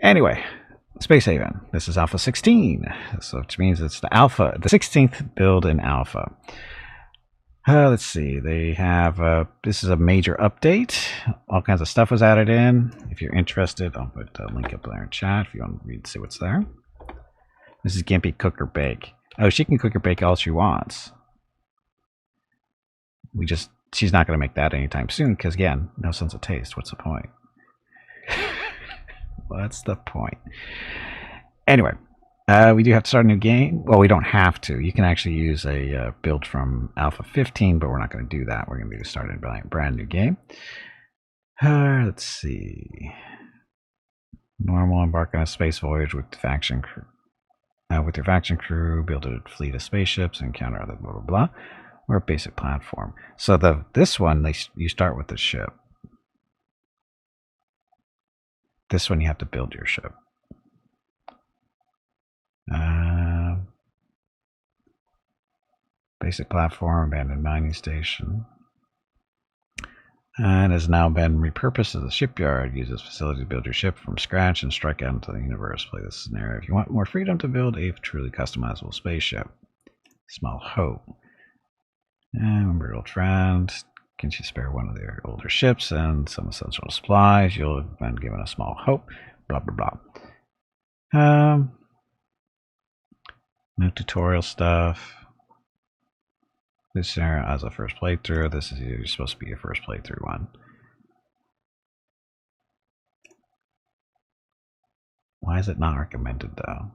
Anyway, Space Haven. This is Alpha 16, so which means it's the Alpha, the 16th build in Alpha. Let's see. They have this is a major update. All kinds of stuff was added in. If you're interested, I'll put a link up there in chat if you want to read, see what's there. This is Gimpy Cook or Bake. Oh, she can cook or bake all she wants. She's not going to make that anytime soon because, again, no sense of taste. What's the point? What's the point? Anyway, we do have to start a new game. Well, we don't have to. You can actually use a build from Alpha 15, but we're not going to do that. We're going to start a brand new game. Let's see. Normal, embark on a space voyage with the faction crew. With your faction crew, build a fleet of spaceships, encounter other blah blah blah. We're a basic platform. So this one, you start with the ship. This one you have to build your ship. Basic platform, abandoned mining station. And has now been repurposed as a shipyard. Use this facility to build your ship from scratch and strike out into the universe. Play this scenario. If you want more freedom to build a truly customizable spaceship. Small hope. And remember old friend. Can you spare one of their older ships and some essential supplies? You'll have been given a small hope. Blah blah blah. No tutorial stuff. This scenario as a first playthrough. This is supposed to be your first playthrough one. Why is it not recommended though?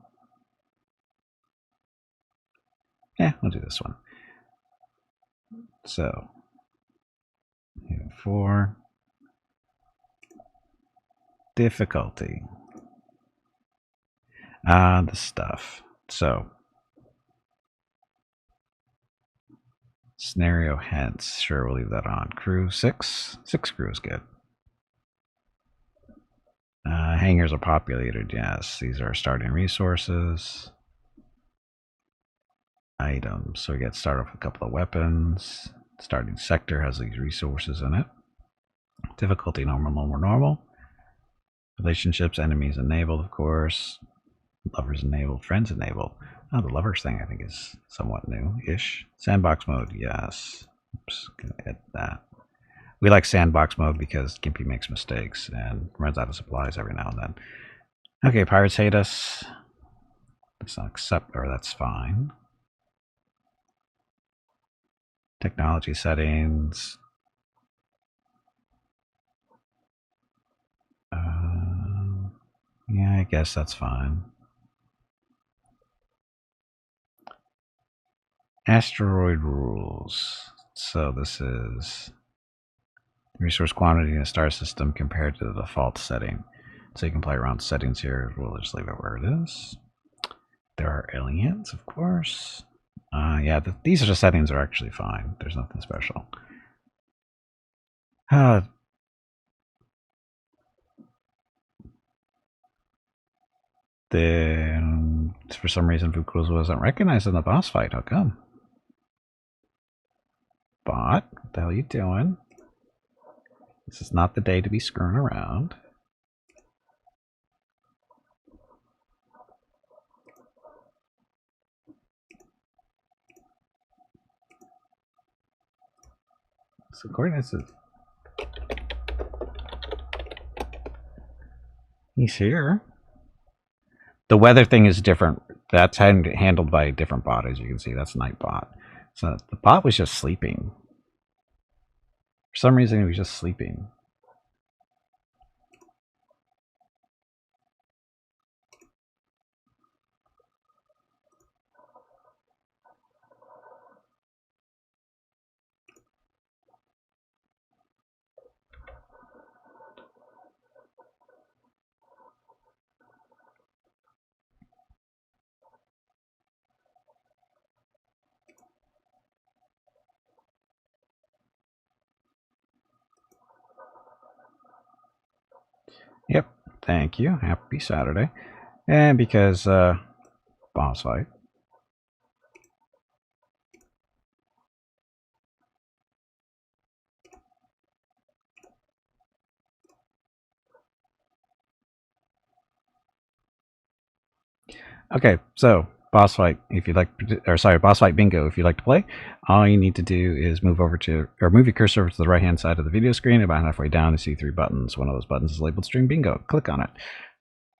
Yeah, we'll do this one. So, 4 difficulty. The stuff. So, scenario hence. Sure, we'll leave that on. Crew 6. 6 crew is good. Hangars are populated. Yes, these are starting resources. Items. So we get started off with a couple of weapons. Starting sector has these resources in it. Difficulty normal, normal, normal. Relationships, enemies enabled, of course. Lovers enabled, friends enabled. Oh, the lovers thing I think is somewhat new-ish. Sandbox mode, yes. Oops, gonna edit that. We like sandbox mode because Gimpy makes mistakes and runs out of supplies every now and then. Okay, pirates hate us. That's not accept, or that's fine. Technology settings. Yeah, I guess that's fine. Asteroid rules. So this is resource quantity in a star system compared to the default setting. So you can play around settings here. We'll just leave it where it is. There are aliens, of course. Yeah, these are the settings are actually fine. There's nothing special. Then, for some reason, Vukoz wasn't recognized in the boss fight. How come? Bot, what the hell are you doing? This is not the day to be screwing around. So coordinates is... He's here. The weather thing is different. That's handled by a different bot, as you can see. That's Nightbot. So the bot was just sleeping. For some reason, he was just sleeping. Yep, thank you. Happy Saturday. And because boss fight. Okay, so boss fight. If you'd like, or sorry, boss fight bingo. If you'd like to play, all you need to do is move over to, or move your cursor over to the right-hand side of the video screen. About halfway down, you see 3 buttons. One of those buttons is labeled Stream Bingo. Click on it,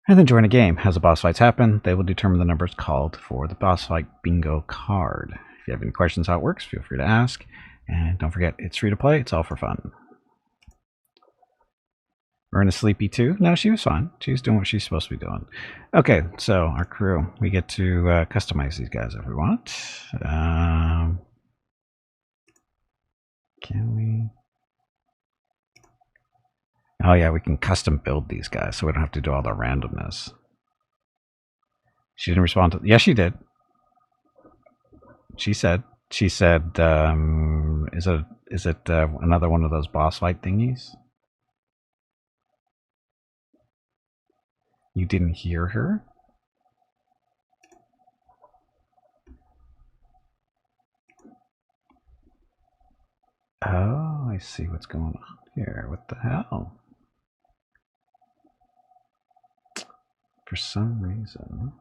and then join a game. As the boss fights happen, they will determine the numbers called for the boss fight bingo card. If you have any questions how it works, feel free to ask. And don't forget, it's free to play. It's all for fun. Myrna sleepy too? No, she was fine. She's doing what she's supposed to be doing. Okay, so our crew. We get to customize these guys if we want. Can we? Oh yeah, we can custom build these guys, so we don't have to do all the randomness. She didn't respond to. Yes, she did. She said. She said, "Is it another one of those boss fight thingies?" You didn't hear her? Oh, I see what's going on here. What the hell? For some reason.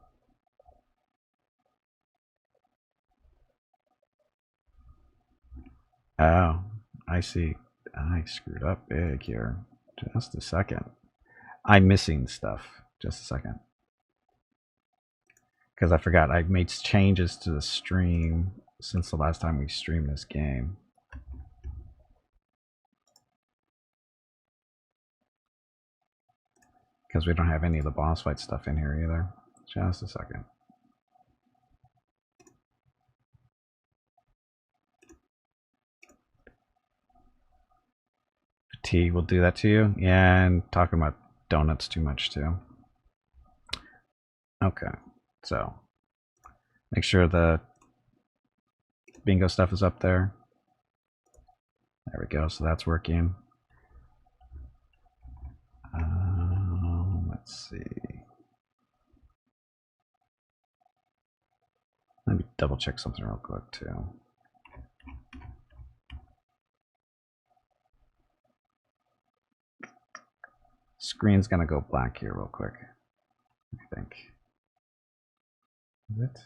Oh, I see. I screwed up big here. Just a second. I'm missing stuff. Just a second. Because I forgot I made changes to the stream since the last time we streamed this game. Because we don't have any of the boss fight stuff in here either. Just a second. Tea will do that to you. Yeah, and talking about donuts too much too. Okay, so make sure the bingo stuff is up there. There we go. So that's working. Let's see. Let me double check something real quick too. Screen's gonna go black here real quick, I think. Is it?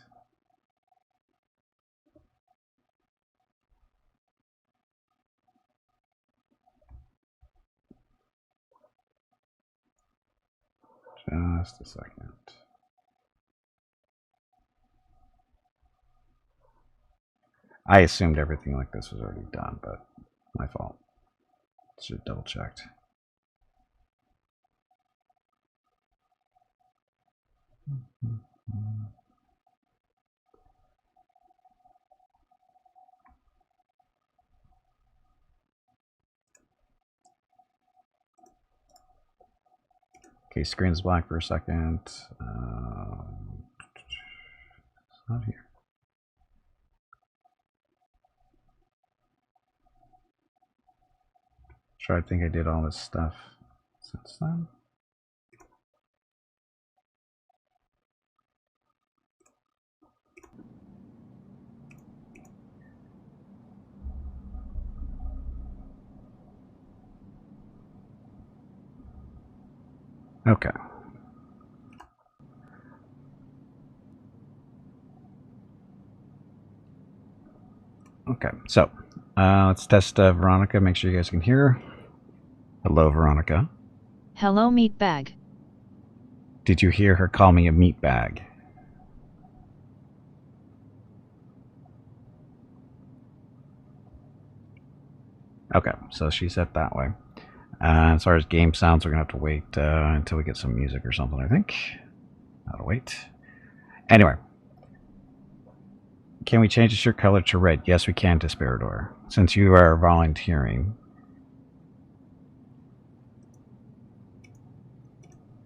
Just a second. I assumed everything like this was already done, but my fault. Should have double checked. Okay, screen's black for a second. It's not here. Sure, I think I did all this stuff since then. Okay. Okay, so let's test Veronica. Make sure you guys can hear her. Hello, Veronica. Hello, meatbag. Did you hear her call me a meatbag? Okay, so she said that way. As far as game sounds, we're gonna have to wait until we get some music or something, I think. Gotta wait. Anyway. Can we change the shirt color to red? Yes, we can, Desperador. Since you are volunteering.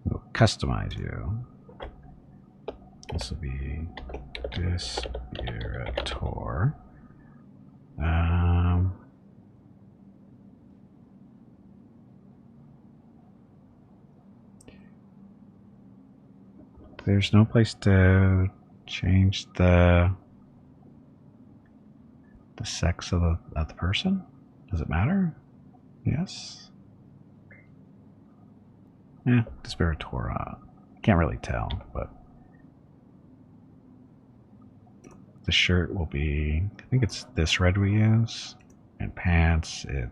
We'll customize you. This will be Desperador. There's no place to change the sex of the person. Does it matter? Yes. Yeah, Desperatora. Can't really tell, but The shirt will be, I think it's this red we use. And pants, I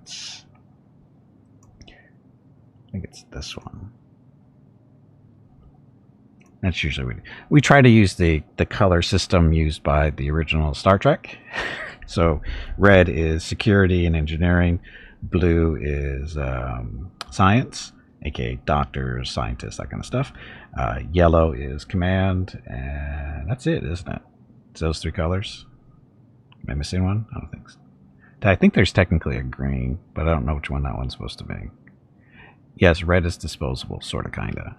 think it's this one. That's usually we try to use the color system used by the original Star Trek. So red is security and engineering, blue is science, aka doctors, scientists, that kind of stuff. Yellow is command, and that's it, isn't it? It's those three colors. Am I missing one? I don't think so. I think there's technically a green, but I don't know which one that one's supposed to be. Yes, red is disposable, sort of, kind of.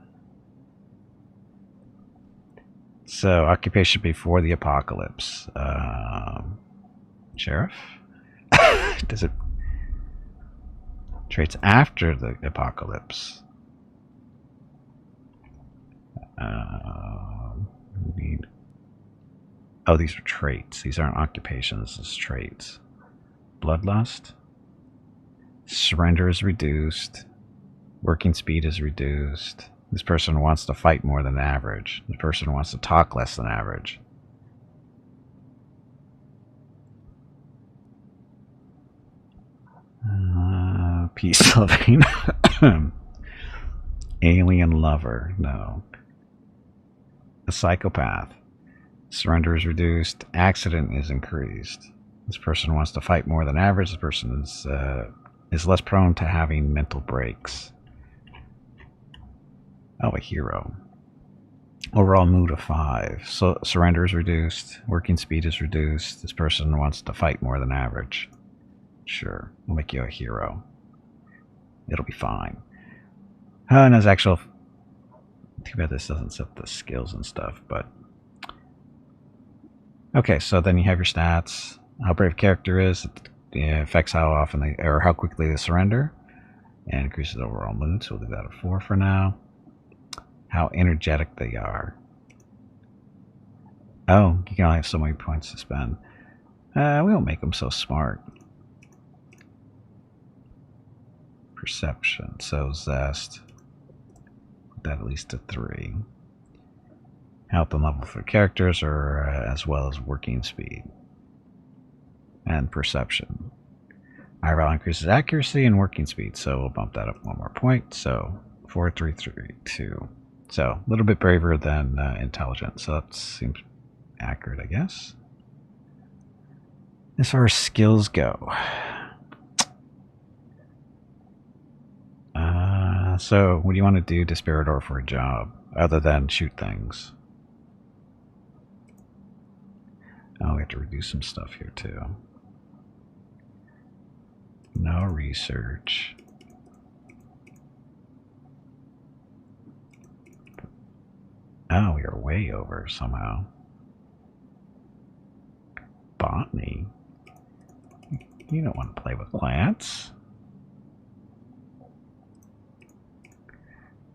So, occupation before the apocalypse. Sheriff? Does it... Traits after the apocalypse. Need... Oh, these are traits. These aren't occupations, this is traits. Bloodlust. Surrender is reduced. Working speed is reduced. This person wants to fight more than average. This person wants to talk less than average. Peace loving. Alien lover. No. A psychopath. Surrender is reduced. Accident is increased. This person wants to fight more than average. This person is less prone to having mental breaks. Oh, a hero. Overall mood of 5. So surrender is reduced. Working speed is reduced. This person wants to fight more than average. Sure, we'll make you a hero. It'll be fine. And as actual... Too bad this doesn't set the skills and stuff, but... Okay, so then you have your stats. How brave character is. It affects how often they... or how quickly they surrender. And increases overall mood, so we'll do that at 4 for now. How energetic they are. Oh, you can only have so many points to spend. We won't make them so smart. Perception, so zest. Put that at least to 3. Health and level for characters, or as well as working speed. And perception. Higher value increases accuracy and working speed, so we'll bump that up 1 more point. So 4, 3, 3, 2. So, a little bit braver than intelligent, so that seems accurate, I guess. As far as skills go. So, what do you want to do, Desperador, for a job, other than shoot things? Oh, we have to reduce some stuff here, too. No research. Oh, we are way over somehow. Botany? You don't want to play with plants.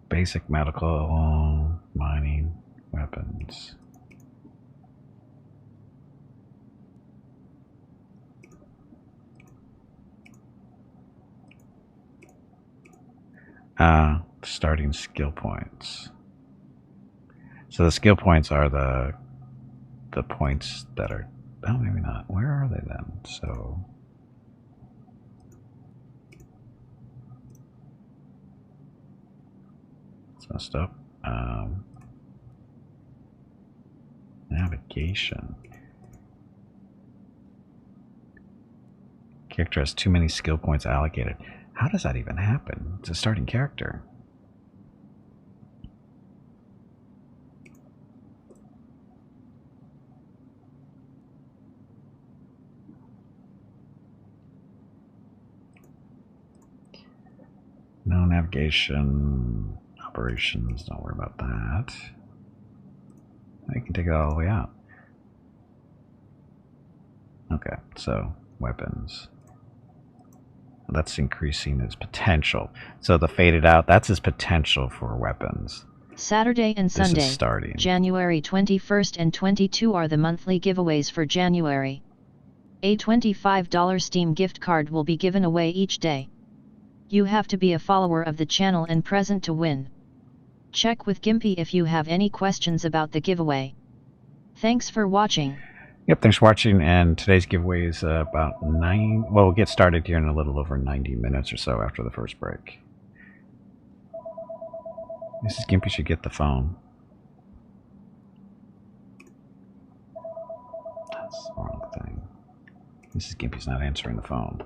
Basic medical, mining, weapons. Starting skill points. So the skill points are the points that are... Oh, maybe not. Where are they then? So... It's messed up. Navigation. Character has too many skill points allocated. How does that even happen? It's a starting character. No navigation, operations, don't worry about that. I can take it all the way out. Okay, so weapons. That's increasing his potential. So the faded out, that's his potential for weapons. Saturday and Sunday, January 21st and 22 are the monthly giveaways for January. A $25 Steam gift card will be given away each day. You have to be a follower of the channel and present to win. Check with Gimpy if you have any questions about the giveaway. Thanks for watching. Yep, thanks for watching, and today's giveaway is about 9... Well, we'll get started here in a little over 90 minutes or so after the first break. Mrs. Gimpy should get the phone. That's the wrong thing. Mrs. Gimpy's not answering the phone.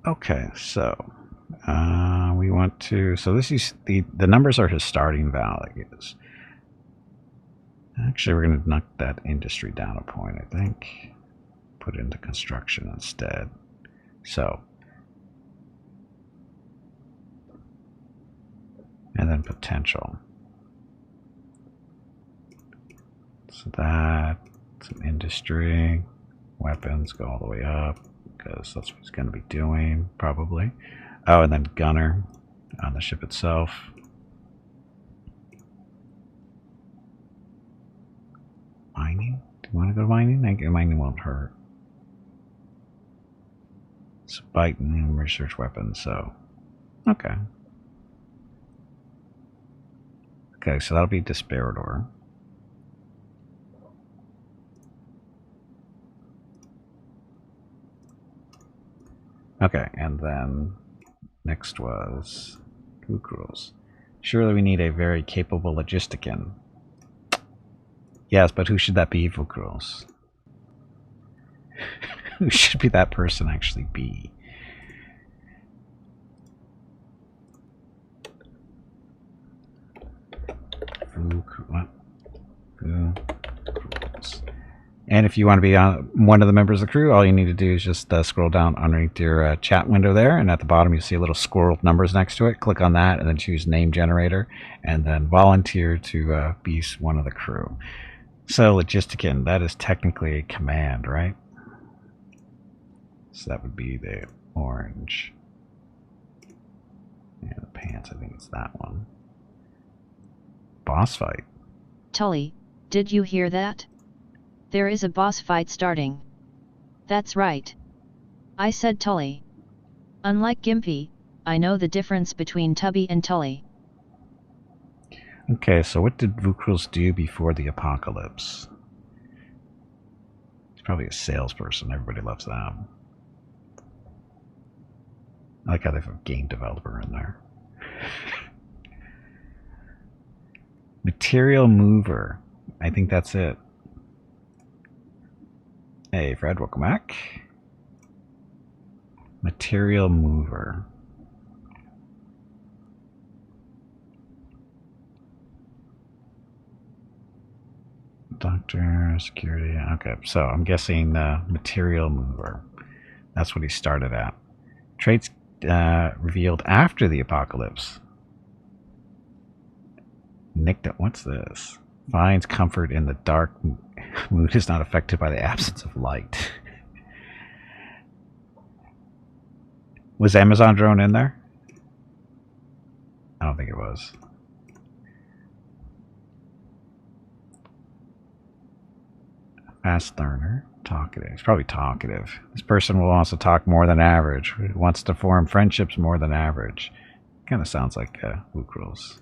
Okay, so we want to. So this is the numbers are his starting values. Actually, we're going to knock that industry down a point, I think. Put it into construction instead. So, and then potential. So that, some industry, weapons go all the way up, because that's what he's going to be doing, probably. Oh, and then gunner on the ship itself. Mining? Do you want to go to mining? I think mining won't hurt. It's bite and research weapons, so okay. Okay, so that'll be Disparador. Okay, and then next was Vukrul's. Surely we need a very capable logistician. Yes, but who should that be, Vukrul's? Who should be that person actually be? Vukrul's. And if you want to be on one of the members of the crew, all you need to do is just scroll down underneath your chat window there, and at the bottom you'll see a little squirrel with numbers next to it. Click on that and then choose name generator, and then volunteer to be one of the crew. So logistician, that is technically a command, right? So that would be the orange. Yeah, the pants, I think it's that one. Boss fight. Tully, did you hear that? There is a boss fight starting. That's right. I said Tully. Unlike Gimpy, I know the difference between Tubby and Tully. Okay, so what did Vukrul's do before the apocalypse? He's probably a salesperson. Everybody loves that. I like how they have a game developer in there. Material mover. I think that's it. Hey, Fred, welcome back. Material mover. Doctor, security. Okay, so I'm guessing material mover. That's what he started at. Traits revealed after the apocalypse. Nick, what's this? Finds comfort in the dark. Mood is not affected by the absence of light. Was Amazon drone in there? I don't think it was. Fast learner. Talkative. It's probably talkative. This person will also talk more than average. Wants to form friendships more than average. Kind of sounds like Vukrul's.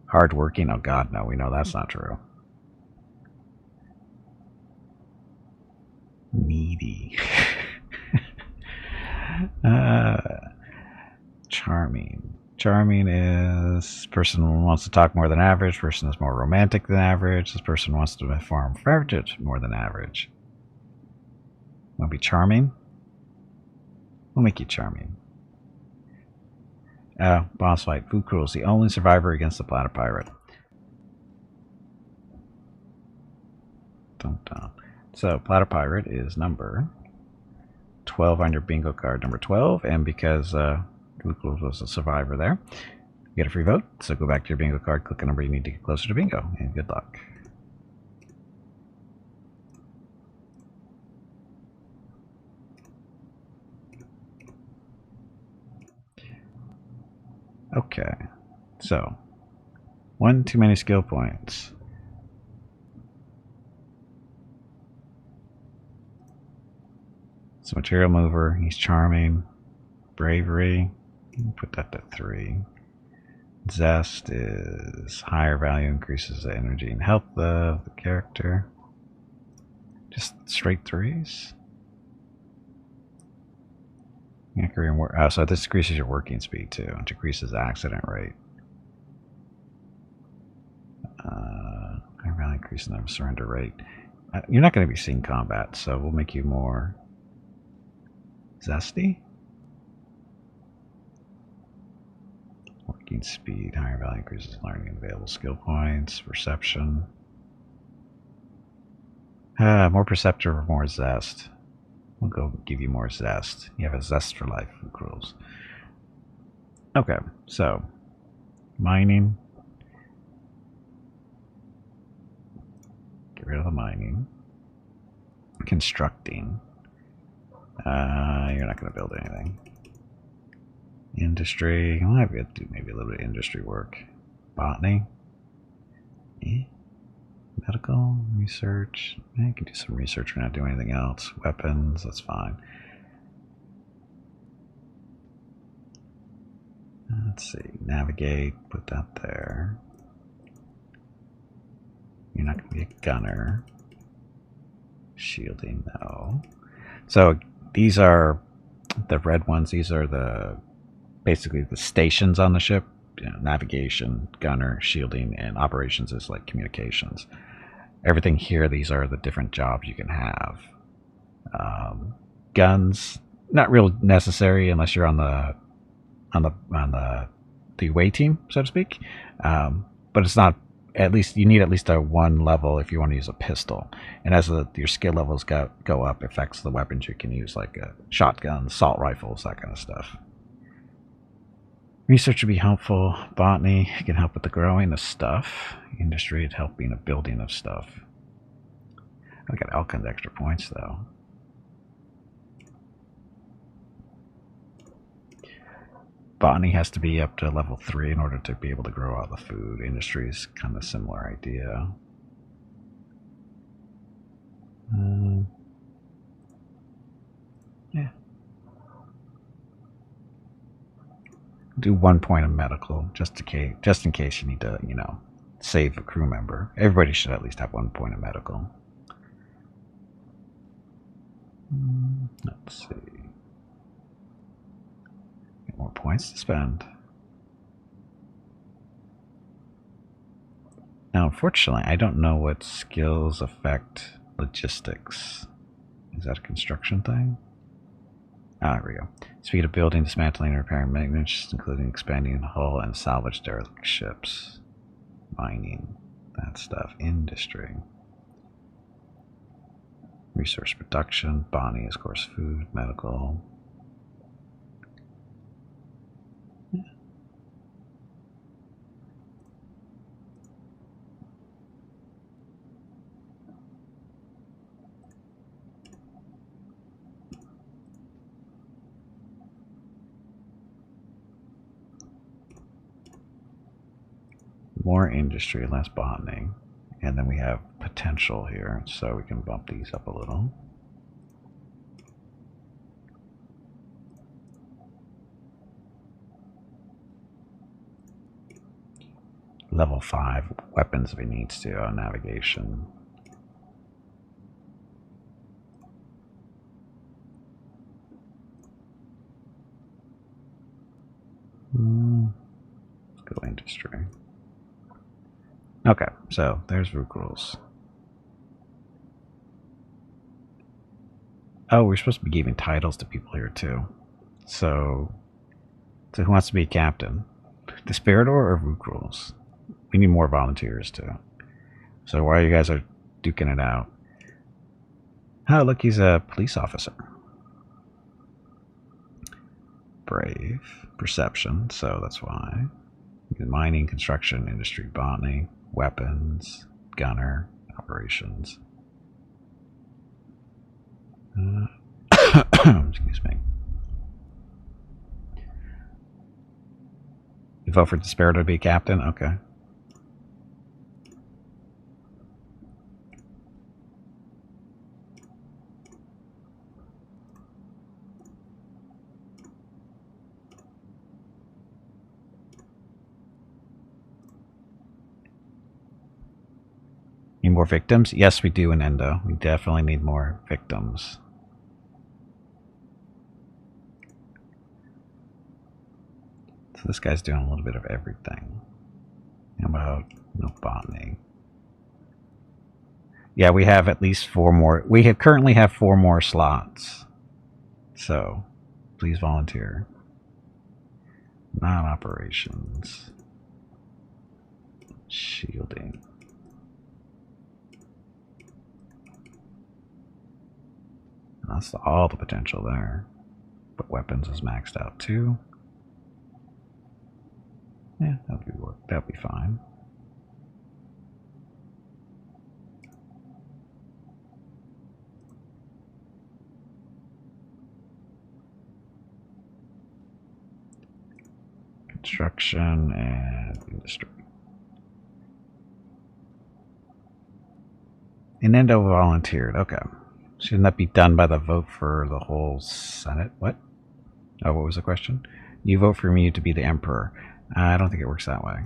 Hardworking? Oh god, no. We know that's not true. Needy. Charming. Charming is person who wants to talk more than average. Person is more romantic than average. This person wants to form friendships more than average. Want to be charming? We'll make you charming. Boss fight. Vukrul is the only survivor against the Platter Pirate. Dun, dun. So, Platter Pirate is number 12 on your bingo card, number 12. And because Vukrul was a survivor there, you get a free vote. So go back to your bingo card, click the number you need to get closer to bingo, and good luck. Okay, so one too many skill points. So material mover, he's charming. Bravery, put that to 3. Zest is higher value, increases the energy and health of the character. Just straight 3s. So this decreases your working speed too, and decreases accident rate. Higher value, increasing the surrender rate. You're not going to be seeing combat, so we'll make you more zesty. Working speed, higher value increases learning and available skill points, perception. More perceptive or more zest. We'll go give you more zest. You have a zest for life rules. Okay, so mining. Get rid of the mining. Constructing. You're not going to build anything. Industry. Well, I've got to do maybe a little bit of industry work. Botany. Medical. Research. You can do some research. We're not doing anything else. Weapons. That's fine. Let's see. Navigate. Put that there. You're not going to be a gunner. Shielding, no. So these are the red ones. These are the basically the stations on the ship. Navigation, gunner, shielding, and operations is like communications. Everything here, these are the different jobs you can have. Guns, not real necessary unless you're on the away team, so to speak. But it's not. At least you need at least a 1 level if you want to use a pistol. And as your skill levels go up, it affects the weapons you can use, like shotguns, assault rifles, that kind of stuff. Research would be helpful. Botany can help with the growing of stuff. Industry would help in the building of stuff. I got all kinds of extra points though. Botany has to be up to level 3 in order to be able to grow all the food. Industry is kind of a similar idea. Yeah. Do 1 point of medical just in case you need to, save a crew member. Everybody should at least have 1 point of medical. Let's see. Get more points to spend. Now, unfortunately, I don't know what skills affect logistics. Is that a construction thing? There we go. Speed of building, dismantling, and repairing maintenance, including expanding the hull and salvage derelict ships. Mining, that stuff. Industry. Resource production. Botany, of course, food, medical. More industry, less botany. And then we have potential here, so we can bump these up a little. Level 5 weapons if he needs to, navigation. Let's go industry. Okay, so there's Rook rules. Oh, we're supposed to be giving titles to people here too. So who wants to be captain? Desperador or Rook rules? We need more volunteers too. So while you guys are duking it out. Oh, look, he's a police officer. Brave. Perception, so that's why. Mining, construction, industry, botany, weapons, gunner, operations. Excuse me. You vote for Desperator to be captain? Okay. Need more victims? Yes, we do in Endo. We definitely need more victims. So this guy's doing a little bit of everything. How about no botany? Yeah, we have at least 4 more. We currently have 4 more slots. So, please volunteer. Non-operations. Shielding. That's all the potential there. But weapons is maxed out too. Yeah, that'd be fine. Construction and industry. Inendo volunteered. Okay. Shouldn't that be done by the vote for the whole Senate? What? Oh, what was the question? You vote for me to be the emperor. I don't think it works that way.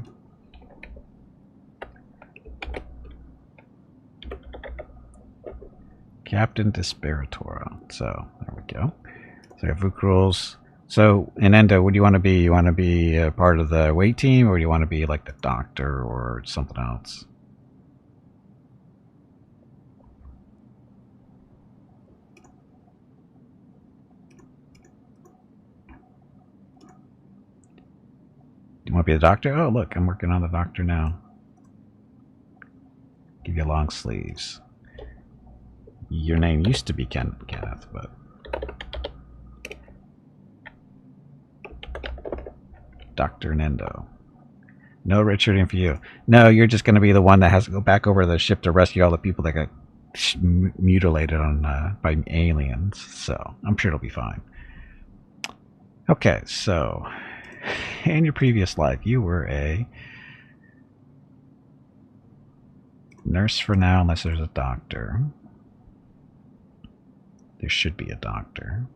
Captain Desperatora. So, there we go. So we have Vuk rules. So, in Endo, what do you want to be? You want to be a part of the away team, or do you want to be like the doctor or something else? Do you want to be the doctor? Oh, look, I'm working on the doctor now. Give you long sleeves. Your name used to be Kenneth, but... Dr. Nendo. No Richarding for you. No, you're just going to be the one that has to go back over the ship to rescue all the people that got mutilated on by aliens. So, I'm sure it'll be fine. Okay, so... In your previous life, you were a nurse for now, unless there's a doctor. There should be a doctor.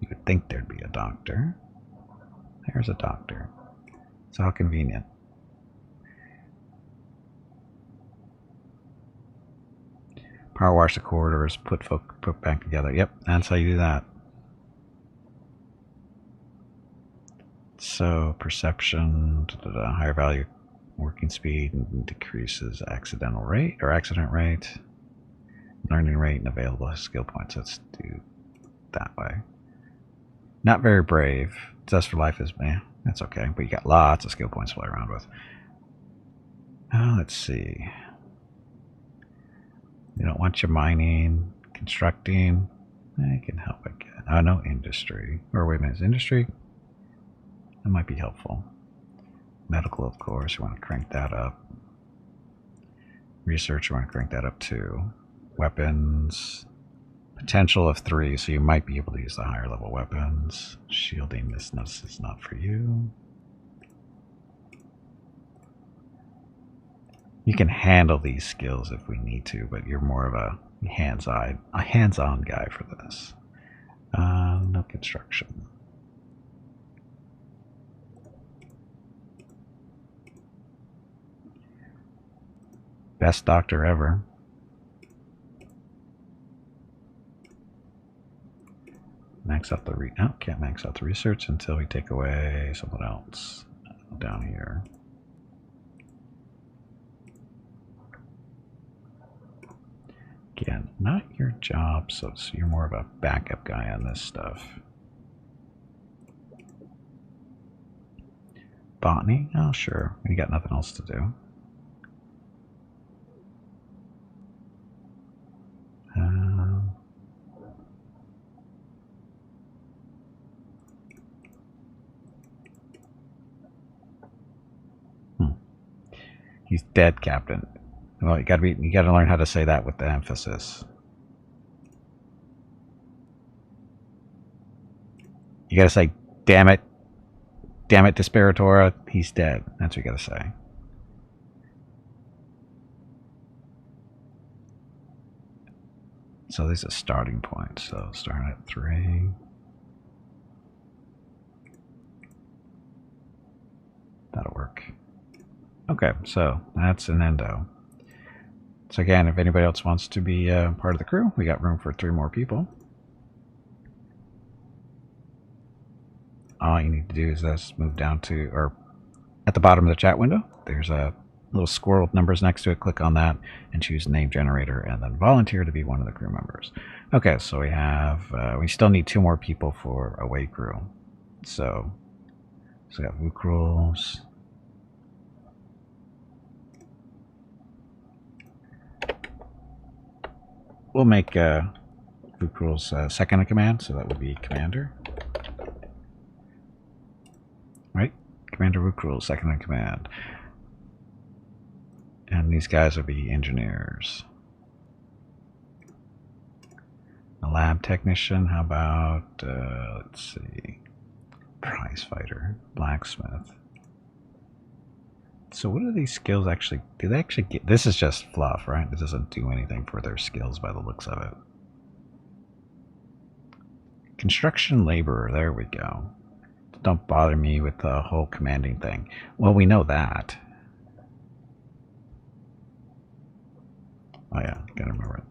You would think there'd be a doctor. There's a doctor. It's all convenient. Power wash the corridors, put back together. Yep, that's how you do that. So perception, higher value working speed decreases accident rate, learning rate, and available skill points. Let's do that way. Not very brave. Zest for life is that's okay, but you got lots of skill points to play around with. Let's see. You don't want your mining, constructing. I can help again. Oh no, industry. Or wait a minute, is industry? That might be helpful. Medical, of course, you want to crank that up. Research, you want to crank that up too. Weapons, potential of 3, so you might be able to use the higher level weapons. Shielding, this is not for you. You can handle these skills if we need to, but you're more of a hands-on guy for this. No construction. Best doctor ever. Max out the can't max out the research until we take away something else down here. Again, not your job, so you're more of a backup guy on this stuff. Botany? Oh, sure. We got nothing else to do. He's dead, Captain. Well, you gotta learn how to say that with the emphasis. You gotta say, damn it, damn it, Desperatora, he's dead. That's what you gotta say. So these are starting points. So starting at 3. That'll work. Okay, so that's an endo. So again, if anybody else wants to be part of the crew, we got room for 3 more people. All you need to do is just move down to, or at the bottom of the chat window, there's a little squirrel with numbers next to it. Click on that and choose name generator and then volunteer to be one of the crew members. Okay, so we have, we still need 2 more people for away crew. So we got Vuk rules. We'll make Vuk rules second in command, so that would be commander. Right? Commander Vuk rules second in command. And these guys will be engineers. A lab technician, how about, let's see, prize fighter, blacksmith. So what do these skills actually, do they actually get? This is just fluff, right? It doesn't do anything for their skills by the looks of it. Construction laborer, there we go. Don't bother me with the whole commanding thing. Well, we know that. Oh yeah, gotta remember it.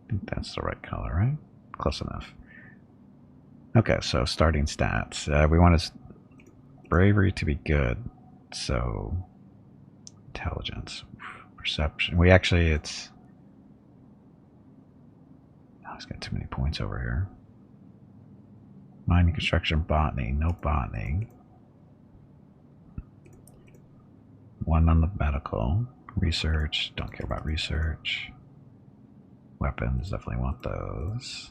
I think that's the right color, right? Close enough. Okay, so starting stats. We want his bravery to be good. So intelligence, perception. We actually, it's... Oh, he's got too many points over here. Mining, construction, botany. No botany. 1 on the medical. Research. Don't care about research. Weapons. Definitely want those.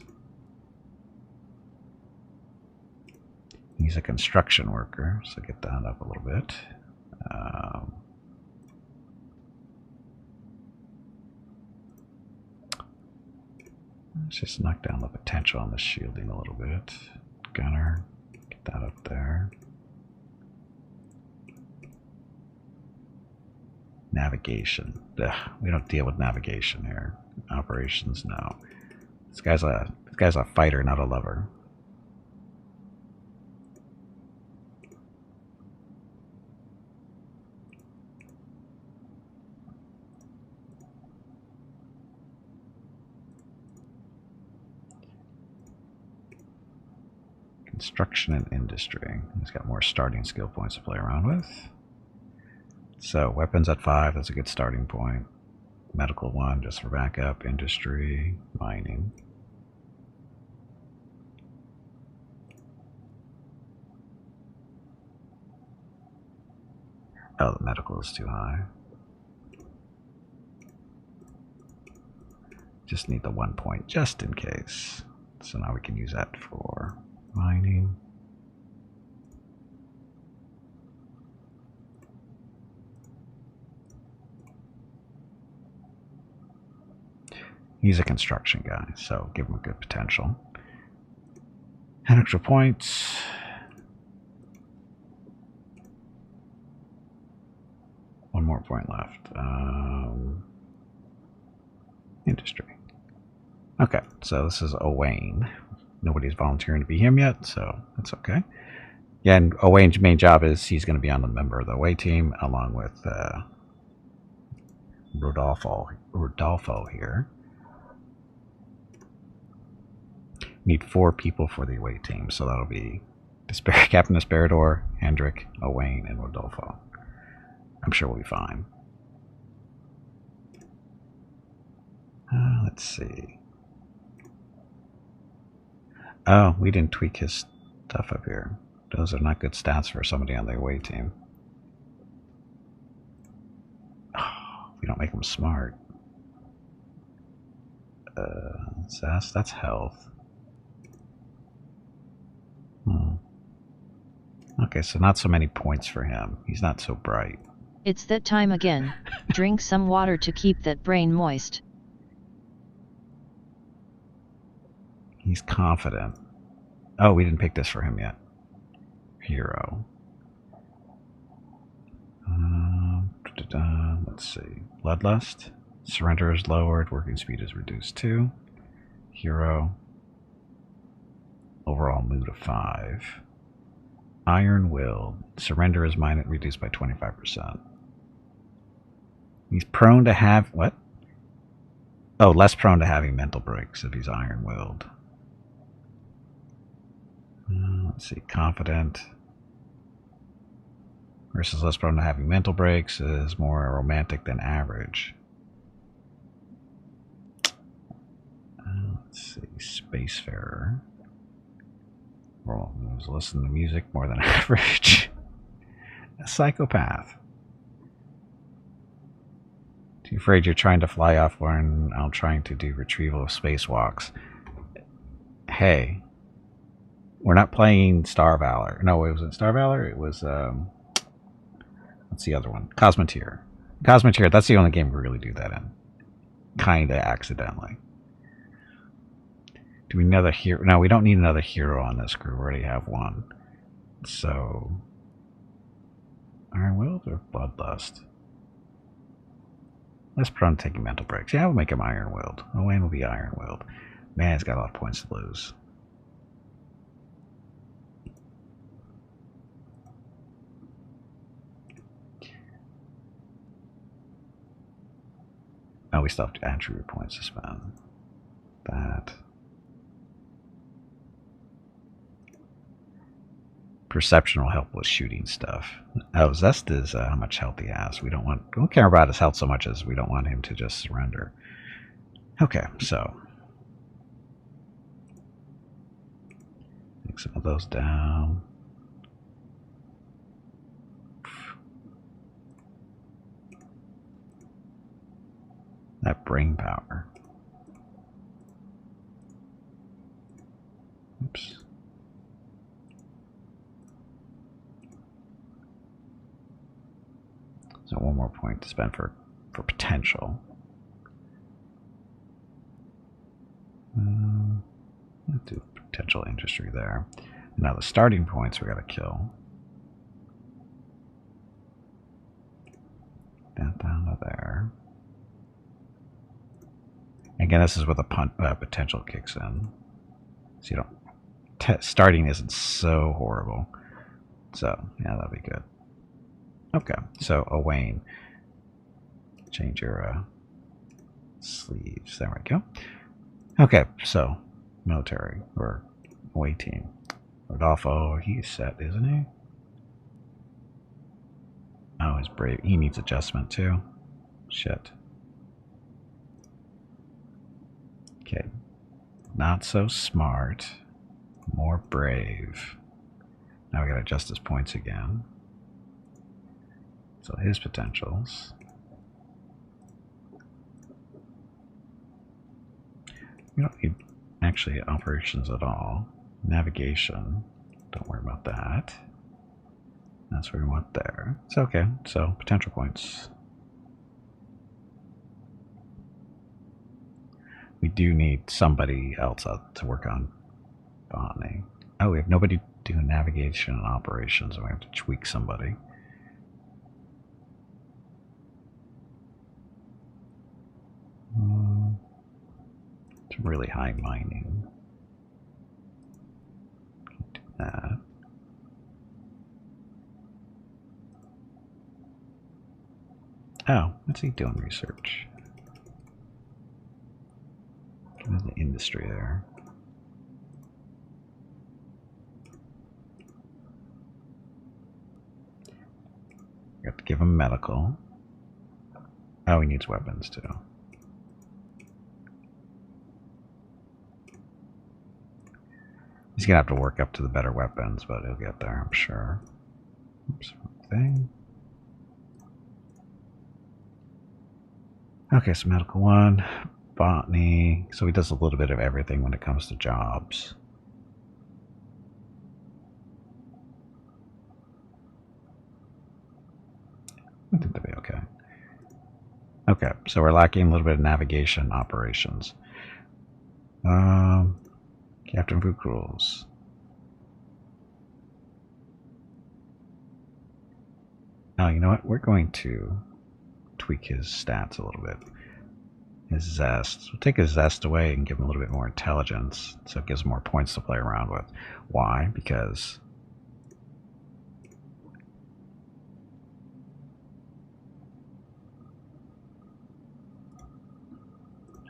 He's a construction worker, so get that up a little bit. Let's just knock down the potential on the shielding a little bit. Gunner, get that up there. Navigation. Ugh, we don't deal with navigation here. Operations, no. This guy's a fighter, not a lover. Construction and industry. He's got more starting skill points to play around with. So weapons at 5, that's a good starting point. Medical 1 just for backup. Industry, mining. Oh, the medical is too high. Just need the 1 point just in case. So now we can use that for mining. He's a construction guy, so give him a good potential. And extra points. One more point left. Industry. Okay, so this is Owain. Nobody's volunteering to be him yet, so that's okay. Yeah, and Owain's main job is he's going to be on the member of the away team along with Rodolfo here. Need 4 people for the away team, so that'll be Captain Desperador, Hendrik, Owain, and Rodolfo. I'm sure we'll be fine. Let's see. Oh, we didn't tweak his stuff up here. Those are not good stats for somebody on the away team. Oh, we don't make them smart. That's health. Okay, so not so many points for him. He's not so bright. It's that time again. Drink some water to keep that brain moist. He's confident. Oh, we didn't pick this for him yet. Hero. Let's see. Bloodlust. Surrender is lowered. Working speed is reduced too. Hero. Overall mood of 5. Iron Will. Surrender is reduced by 25%. He's prone to have... What? Oh, less prone to having mental breaks if he's iron-willed. Let's see. Confident. Versus less prone to having mental breaks is more romantic than average. Let's see. Spacefarer. Well, listen to music more than average. A psychopath. Too afraid you're trying to fly off when I'm trying to do retrieval of spacewalks. Hey, we're not playing Star Valor. No, it wasn't Star Valor. It was what's the other one? Cosmoteer. Cosmoteer. That's the only game we really do that in. Kinda accidentally. Do we need another hero? No, we don't need another hero on this crew. We already have one. So, Iron-willed or Bloodlust? Less prone to taking mental breaks. Yeah, we'll make him iron-willed. Owain will be iron-willed. Man, he's got a lot of points to lose. Oh, we still have attribute points to spend. That. Perception will help with shooting stuff. Oh, Zest is how much health he has. We don't care about his health so much as we don't want him to just surrender. Okay, so take some of those down. That brain power. Oops. So one more point to spend for potential. Let's do potential industry there. Now the starting points we gotta kill. Down to there. Again, this is where the potential kicks in. So you don't... starting isn't so horrible. So, yeah, that'll be good. Okay, so Owain. Change your sleeves. There we go. Okay, so military or away team. Rodolfo, he's set, isn't he? Oh, he's brave. He needs adjustment too. Shit. Okay. Not so smart. More brave. Now we gotta adjust his points again. So his potentials. We don't need actually operations at all. Navigation. Don't worry about that. That's what we want there. It's okay. So potential points. We do need somebody else to work on botany. Oh, we have nobody doing navigation and operations, and we have to tweak somebody. It's really high mining. Can't do that. Oh, what's he doing research? Give him the industry there. We have to give him medical. Oh, he needs weapons too. He's gonna have to work up to the better weapons, but he'll get there, I'm sure. Oops, wrong thing. Okay, so medical 1, botany. So he does a little bit of everything when it comes to jobs. I think that'll be okay. Okay, so we're lacking a little bit of navigation operations. Captain Food Rules. Now, you know what? We're going to tweak his stats a little bit. His zest. We'll take his zest away and give him a little bit more intelligence, so it gives him more points to play around with. Why? Because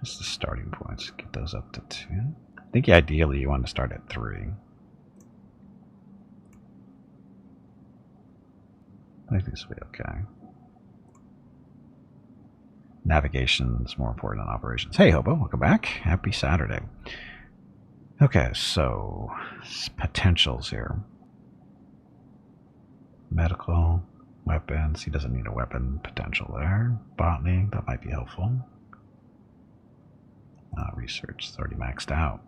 just the starting points. Get those up to 2. I think ideally you want to start at 3. I think this will be okay. Navigation is more important than operations. Hey, Hobo, welcome back. Happy Saturday. Okay, so potentials here. Medical, weapons. He doesn't need a weapon potential there. Botany, that might be helpful. Research, it's already maxed out.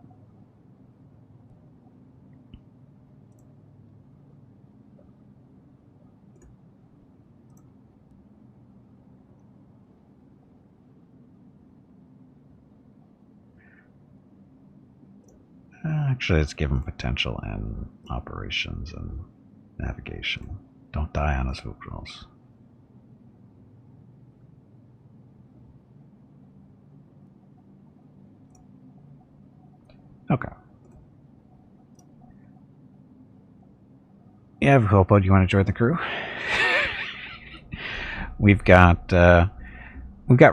Actually, let's give him potential and operations and navigation. Don't die on his food rolls. Okay. Yeah, Hopo, do you want to join the crew? We've got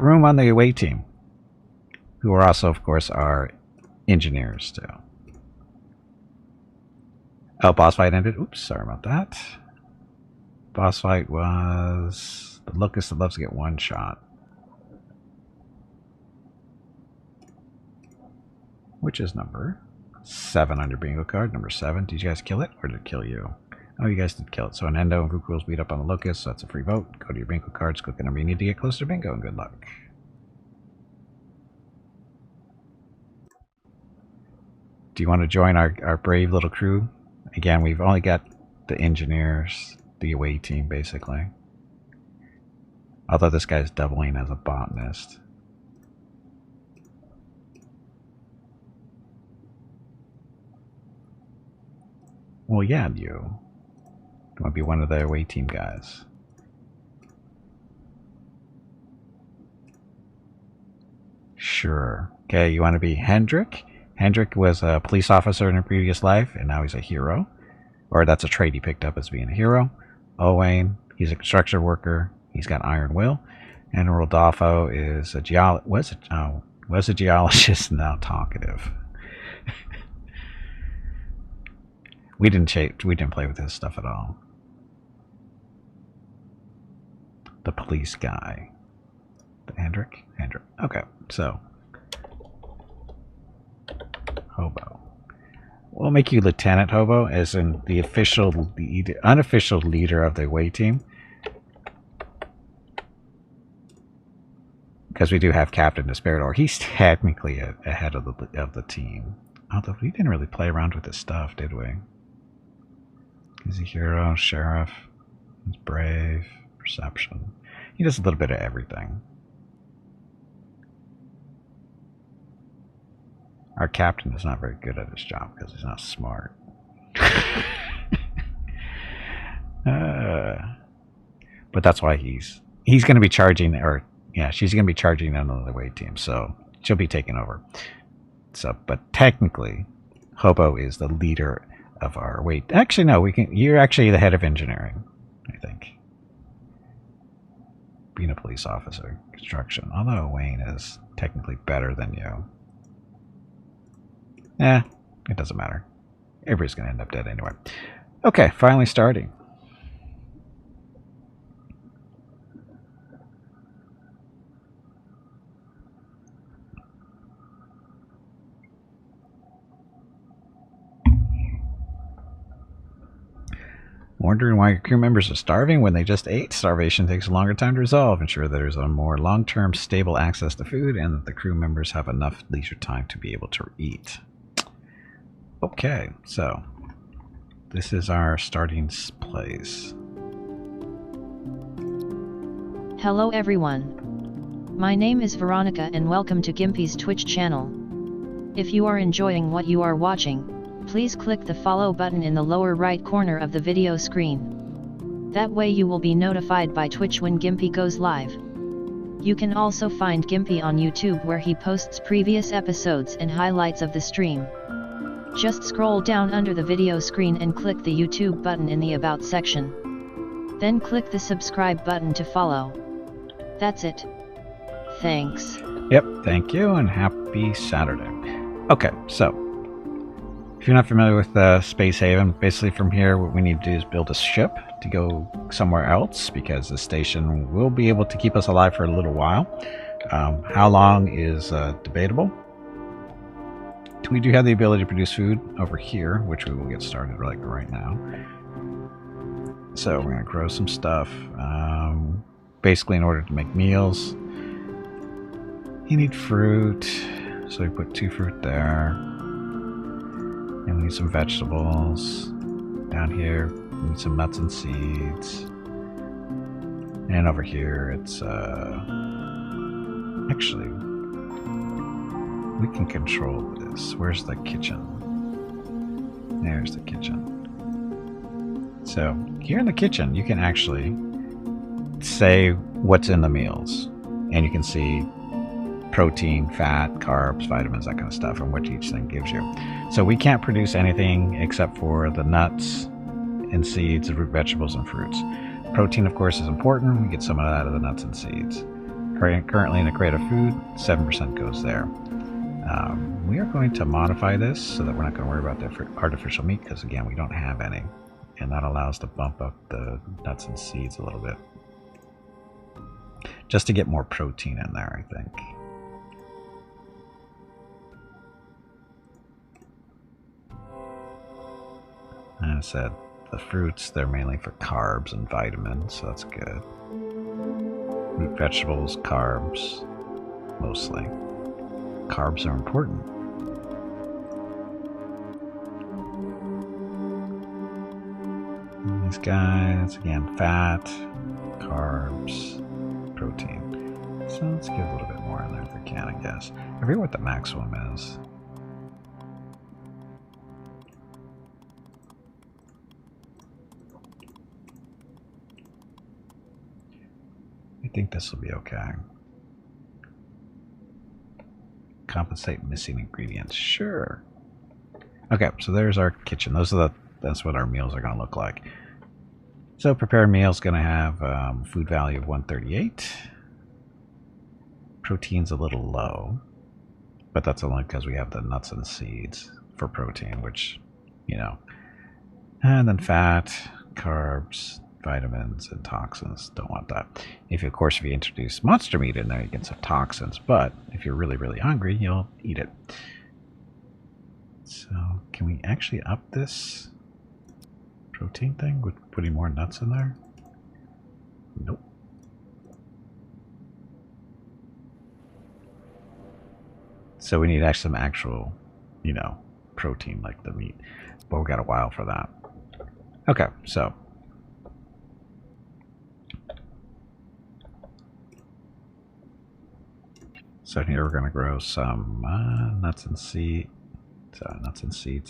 room on the away team, who are also, of course, our engineers too. Oh, boss fight ended. Oops, sorry about that. Boss fight was the Locust that loves to get one shot. Which is number 7 on your bingo card. Number 7. Did you guys kill it, or did it kill you? Oh, you guys did kill it. So an Endo and Food Rules beat up on the Locust, so that's a free vote. Go to your bingo cards, click the number you need to get closer to bingo, and good luck. Do you want to join our brave little crew? Again, we've only got the engineers, the away team, basically. Although this guy's doubling as a botanist. Well, yeah, you want to be one of the away team guys. Sure. Okay, you want to be Hendrik? Hendrik was a police officer in a previous life, and now he's a hero. Or that's a trait he picked up as being a hero. Owain, he's a construction worker. He's got iron will. And Rodolfo is a was a geologist, now talkative. We didn't play with his stuff at all. The police guy. The Hendrik? Hendrik. Okay, so Hobo. We'll make you Lieutenant Hobo, as in the unofficial leader of the away team. Because we do have Captain Desperador. He's technically ahead of the team. Although we didn't really play around with his stuff, did we? He's a hero, sheriff, he's brave, perception. He does a little bit of everything. Our captain is not very good at his job because he's not smart. But that's why he's going to be charging, or yeah, she's going to be charging another away team, so she'll be taking over. So, but technically, Hobo is the leader of our away. Actually, no, you're actually the head of engineering, I think. Being a police officer, construction. Although Wayne is technically better than you. It doesn't matter. Everybody's going to end up dead anyway. Okay, finally starting. Wondering why your crew members are starving when they just ate? Starvation takes a longer time to resolve. Ensure that there's a more long-term stable access to food and that the crew members have enough leisure time to be able to eat. Okay, so this is our starting place. Hello everyone. My name is Veronica and welcome to Gimpy's Twitch channel. If you are enjoying what you are watching, please click the follow button in the lower right corner of the video screen. That way you will be notified by Twitch when Gimpy goes live. You can also find Gimpy on YouTube where he posts previous episodes and highlights of the stream. Just scroll down under the video screen and click the YouTube button in the About section. Then click the subscribe button to follow. That's it. Thanks. Yep, thank you and happy Saturday. Okay, so if you're not familiar with Space Haven, basically from here what we need to do is build a ship to go somewhere else because the station will be able to keep us alive for a little while. How long is debatable. We do have the ability to produce food over here, which we will get started like right now. So we're going to grow some stuff. Basically, in order to make meals, you need fruit. So we put 2 fruit there. And we need some vegetables. Down here, we need some nuts and seeds. And over here, it's actually, we can control this. Where's the kitchen? There's the kitchen. So here in the kitchen, you can actually say what's in the meals. And you can see protein, fat, carbs, vitamins, that kind of stuff, and what each thing gives you. So we can't produce anything except for the nuts and seeds, root vegetables, and fruits. Protein, of course, is important. We get some of that out of the nuts and seeds. Currently in the crate of food, 7% goes there. We are going to modify this so that we're not going to worry about the artificial meat because, again, we don't have any. And that allows us to bump up the nuts and seeds a little bit. Just to get more protein in there, I think. And I said, the fruits, they're mainly for carbs and vitamins, so that's good. Root vegetables, carbs, mostly. Carbs are important. And these guys, again, fat, carbs, protein. So let's get a little bit more in there if we can, I guess. I forget what the maximum is. I think this will be okay. Compensate missing ingredients. Sure. Okay, so there's our kitchen. That's what our meals are going to look like. So prepared meal is going to have food value of 138. Protein's a little low, but that's only because we have the nuts and seeds for protein, which, you know. And then fat, carbs, vitamins, and toxins. Don't want that. If you introduce monster meat in there, you get some toxins, but if you're really, really hungry, you'll eat it. So can we actually up this protein thing with putting more nuts in there? Nope. So we need some actual, you know, protein like the meat, but we got a while for that. Okay, so here we're going to grow some nuts and seeds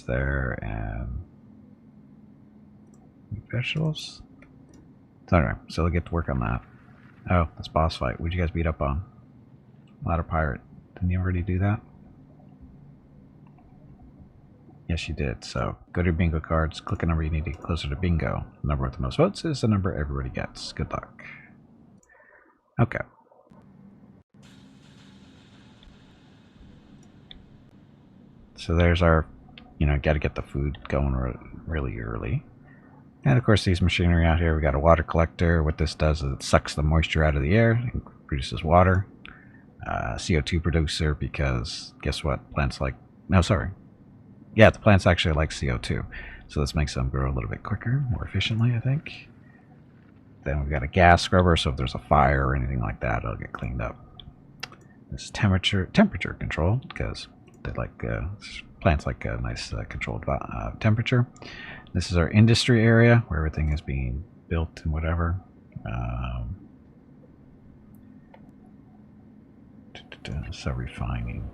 there, and vegetables. So anyway, so we'll get to work on that. Oh, this boss fight. What'd you guys beat up on? Ladder Pirate. Didn't you already do that? Yes, you did. So go to your bingo cards, click a number you need to get closer to bingo. The number with the most votes is the number everybody gets. Good luck. Okay. So there's our, you know, got to get the food going really early. And of course, these machinery out here, we got a water collector. What this does is it sucks the moisture out of the air and produces water. CO2 producer, because guess what? Plants like, no, sorry. Yeah, the plants actually like CO2. So this makes them grow a little bit quicker, more efficiently, I think. Then we've got a gas scrubber, so if there's a fire or anything like that, it'll get cleaned up. This temperature control, because they like plants like a nice controlled temperature. This is our industry area where everything is being built and whatever. So refining.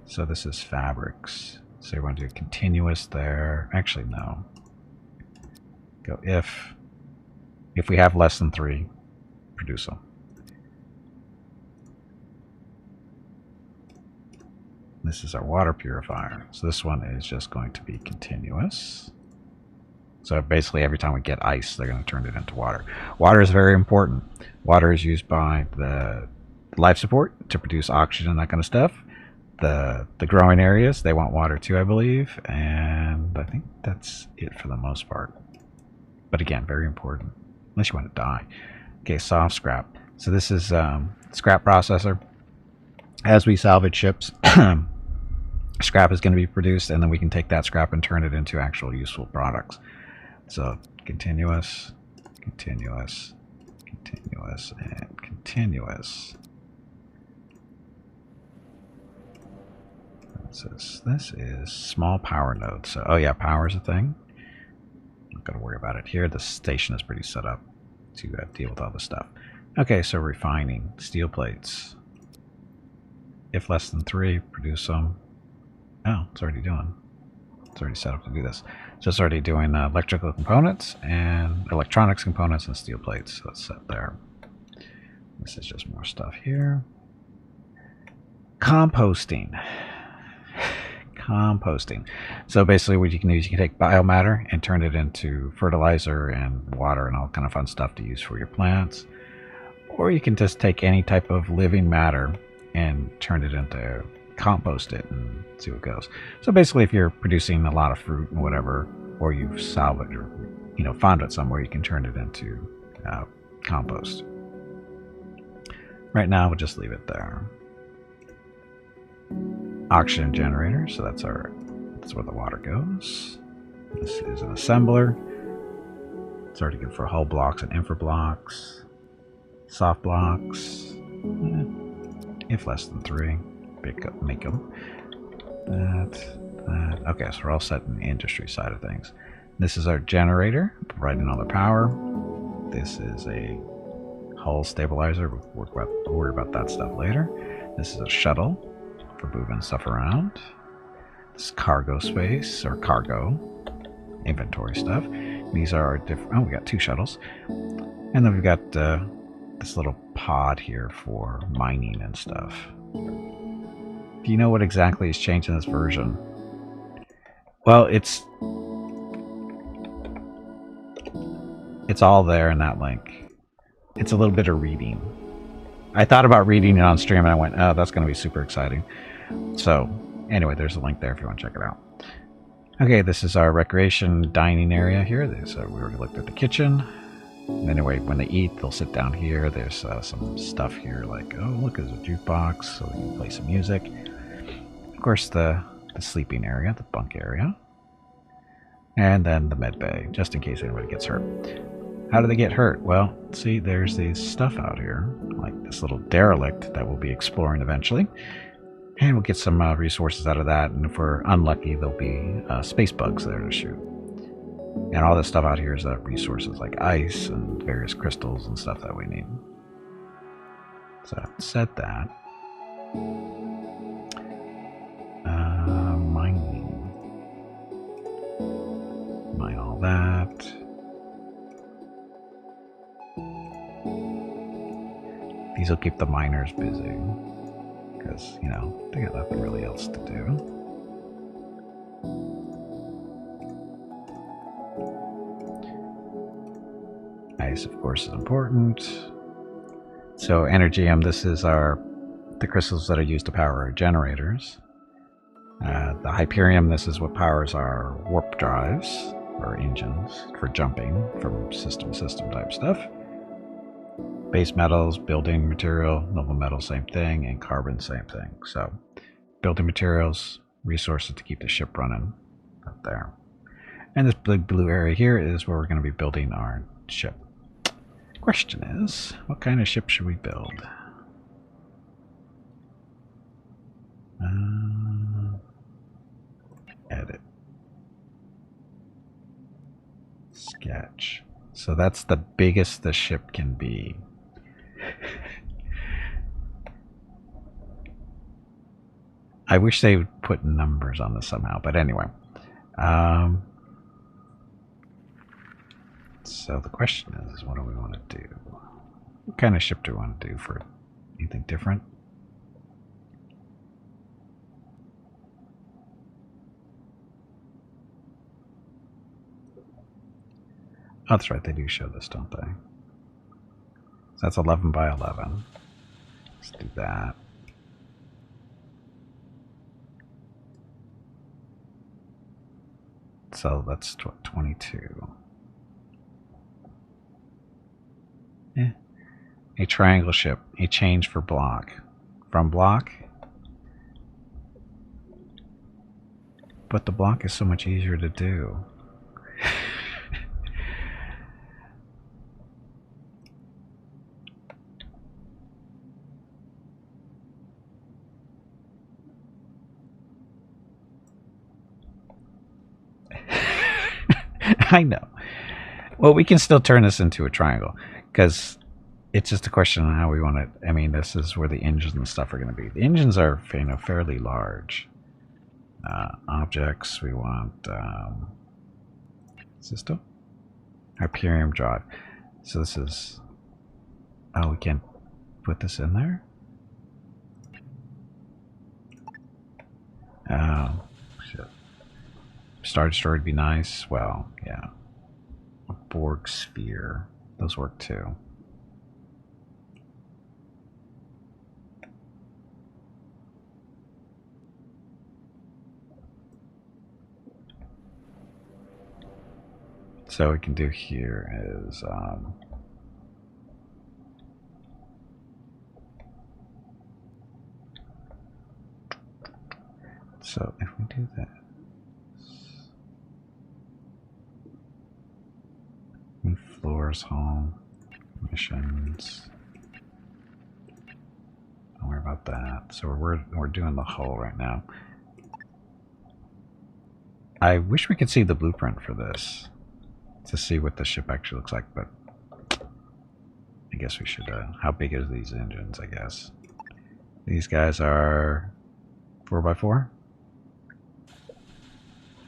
So this is fabrics. So you want to do continuous there. Actually, no. Go if we have less than 3, produce them. This is our water purifier. So this one is just going to be continuous. So basically every time we get ice, they're going to turn it into water. Water is very important. Water is used by the life support to produce oxygen and that kind of stuff. The growing areas, they want water too, I believe. And I think that's it for the most part. But again, very important. Unless you want to die. Okay, soft scrap. So this is scrap processor. As we salvage ships, scrap is going to be produced, and then we can take that scrap and turn it into actual useful products. So continuous, continuous, continuous, and continuous. This is small power node. So, oh yeah, power is a thing. Not going to worry about it here. The station is pretty set up to deal with all this stuff. Okay, so refining steel plates. If less than 3, produce some. Oh, it's already doing. It's already set up to do this. So it's already doing electrical components and electronics components and steel plates. So it's set there. This is just more stuff here. Composting. Composting. So basically what you can do is you can take biomatter and turn it into fertilizer and water and all kind of fun stuff to use for your plants. Or you can just take any type of living matter and turn it into compost it and see what goes. So basically if you're producing a lot of fruit and whatever, or you've salvaged or found it somewhere, you can turn it into compost. Right now we'll just leave it there. Oxygen generator, so that's where the water goes. This is an assembler. It's already good for hull blocks and infra blocks. Soft blocks. If less than 3, make them. That. Okay, so we're all set in the industry side of things. This is our generator, providing all the power. This is a hull stabilizer. We'll worry about that stuff later. This is a shuttle for moving stuff around. This is cargo space, or cargo inventory stuff. These are our different. Oh, we got 2 shuttles, and then we've got this little pod here for mining and stuff. Do you know what exactly is changed in this version? Well, it's all there in that link. It's a little bit of reading. I thought about reading it on stream and I went, oh, that's going to be super exciting. So anyway, there's a link there if you want to check it out. Okay, this is our recreation dining area here. We already looked at the kitchen. Anyway, when they eat, they'll sit down here. There's some stuff here like, oh, look, there's a jukebox, so we can play some music. Of course, the sleeping area, the bunk area. And then the med bay, just in case anybody gets hurt. How do they get hurt? Well, see, there's this stuff out here, like this little derelict that we'll be exploring eventually. And we'll get some resources out of that. And if we're unlucky, there'll be space bugs there to shoot. And all this stuff out here is resources like ice and various crystals and stuff that we need. So I've said that. Mining. Mine all that. These will keep the miners busy. Because, they got nothing really else to do. Ice, of course, is important. So Energium, this is the crystals that are used to power our generators. The Hyperium, this is what powers our warp drives, or engines, for jumping from system to system type stuff. Base metals, building material, noble metal, same thing, and carbon, same thing. So building materials, resources to keep the ship running up there. And this big blue area here is where we're going to be building our ship. Question is, what kind of ship should we build? Edit. Sketch. So that's the biggest the ship can be. I wish they would put numbers on this somehow, but anyway. So the question is, what do we want to do? What kind of ship do we want to do for anything different? Oh, that's right, they do show this, don't they? So that's 11 by 11. Let's do that. So that's 22. Yeah. A triangle ship. A change for block. From block. But the block is so much easier to do. I know. Well, we can still turn this into a triangle because it's just a question on how we want it. I mean, this is where the engines and stuff are going to be. The engines are, you know, fairly large. Objects, we want system, Hyperion drive. So this is. Oh, we can't put this in there. Oh, shit. Star Destroyer would be nice. Well, yeah. A Borg sphere. Those work too. So what we can do here is so if we do that, floors, home, missions. Don't worry about that. So we're doing the hull right now. I wish we could see the blueprint for this to see what the ship actually looks like, but I guess we should. How big are these engines? I guess these guys are 4x4.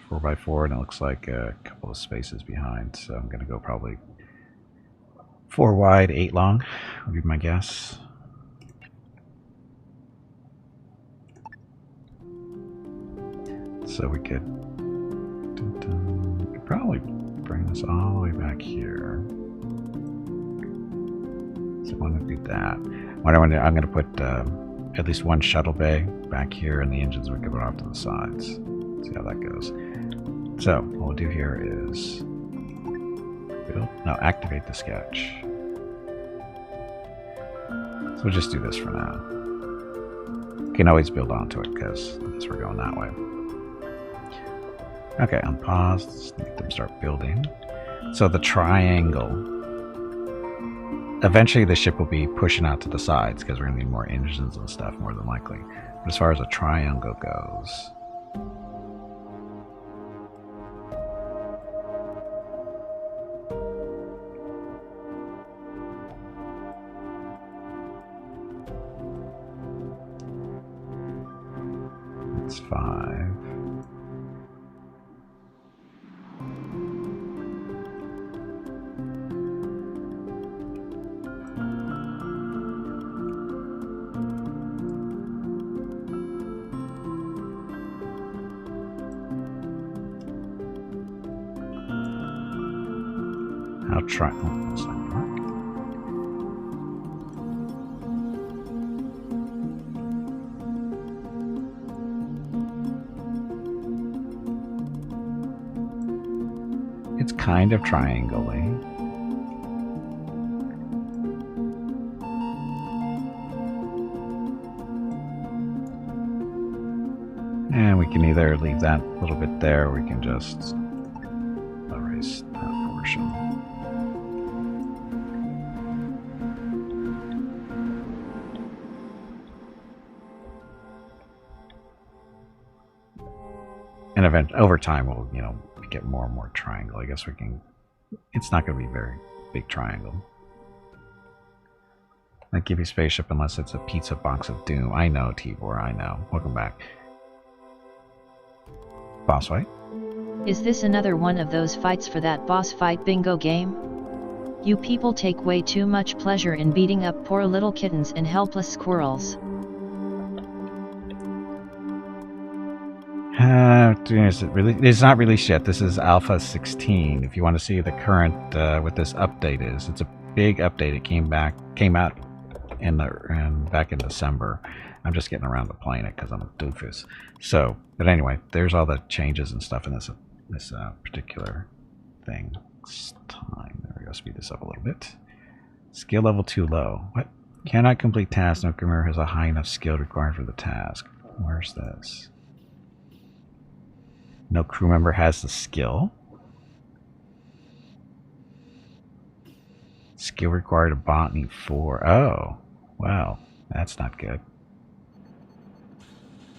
4x4, and it looks like a couple of spaces behind. So I'm gonna go probably 4 wide, 8 long would be my guess. So we could probably bring this all the way back here. So I want to do that. What I want to do, I'm going to put at least one shuttle bay back here, and the engines would go off to the sides. See how that goes. So what we'll do here is build. No, activate the sketch. So we'll just do this for now. You can always build onto it because I guess we're going that way. Okay, unpause. Let's make them start building. So the triangle. Eventually the ship will be pushing out to the sides because we're going to need more engines and stuff, more than likely. But as far as a triangle goes, it's 5. I'll try. Oh, that's not gonna work. It's kind of triangle-y. And we can either leave that a little bit there, or we can just erase that portion. And over time, we'll, you know, get more and more triangle. I guess we can. It's not going to be a very big triangle. Not give you spaceship unless it's a pizza box of doom. I know, Tibor. I know. Welcome back. Boss fight. Is this another one of those fights for that boss fight bingo game? You people take way too much pleasure in beating up poor little kittens and helpless squirrels. Is it really? It's not released yet. This is Alpha 16. If you want to see the current what this update is, it's a big update. It came out back in December. I'm just getting around to playing it because I'm a doofus. So, but anyway, there's all the changes and stuff in this particular thing. Time. There we go. Speed this up a little bit. Skill level too low. What? Cannot complete task. No crew member has a high enough skill required for the task. Where's this? No crew member has the skill. Skill required of botany 4. Oh, wow. That's not good.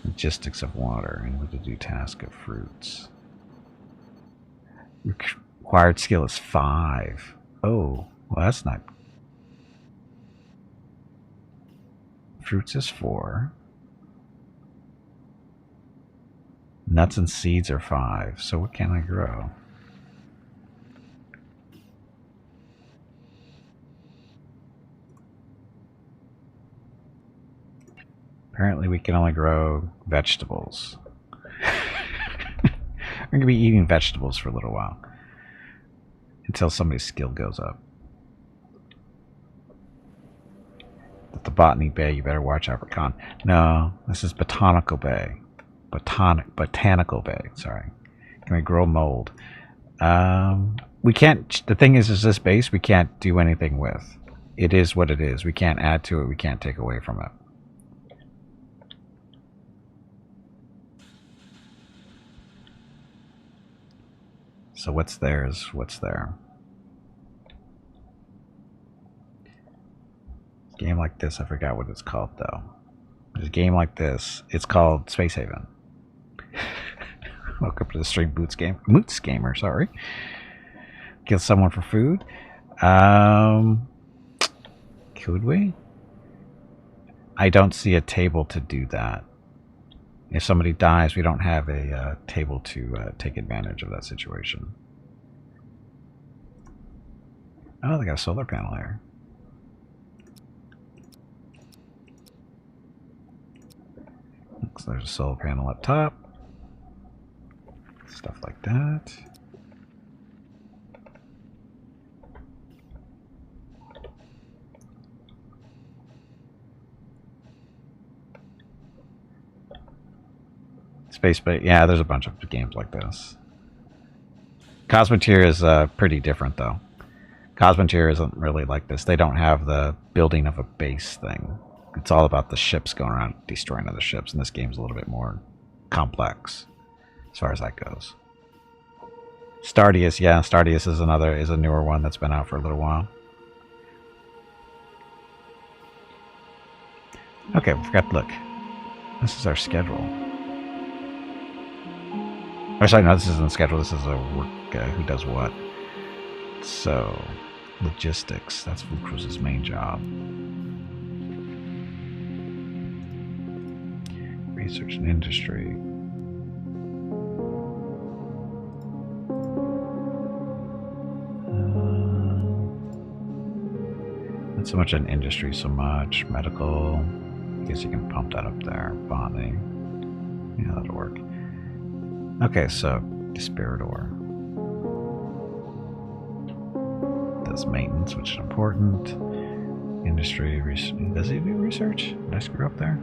Logistics of water. And we could do task of fruits. Required skill is 5. Oh, well, that's not. Fruits is 4. Nuts and seeds are 5. So what can I grow? Apparently we can only grow vegetables. We're going to be eating vegetables for a little while. Until somebody's skill goes up. At the Botany Bay, you better watch out for con. No, this is Botanical Bay. Botanical Bay, sorry. Can we grow mold? We can't, the thing is this base we can't do anything with. It is what it is. We can't add to it, we can't take away from it. So what's there is what's there. A game like this, I forgot what it's called though. There's a game like this, it's called Space Haven. Welcome to the stream, Moots Gamer, sorry. Kill someone for food. Could we? I don't see a table to do that. If somebody dies, we don't have a table to take advantage of that situation. Oh, they got a solar panel here. So there's a solar panel up top. Stuff like that. Space Base, yeah, there's a bunch of games like this. Cosmotier is pretty different though. Cosmotier isn't really like this. They don't have the building of a base thing. It's all about the ships going around destroying other ships, and this game's a little bit more complex as far as that goes. Stardeus, yeah, Stardeus is a newer one that's been out for a little while. Okay, we forgot to look. This is our schedule. Or sorry, no, this isn't the schedule. This is a work who does what. So, logistics. That's Fucruz's main job. Research and industry. Not so much in industry, so much medical. I guess you can pump that up there. Botany. Yeah, that'll work. Okay, so Dispirador does maintenance, which is important. Industry, does he do research? Did I screw up there?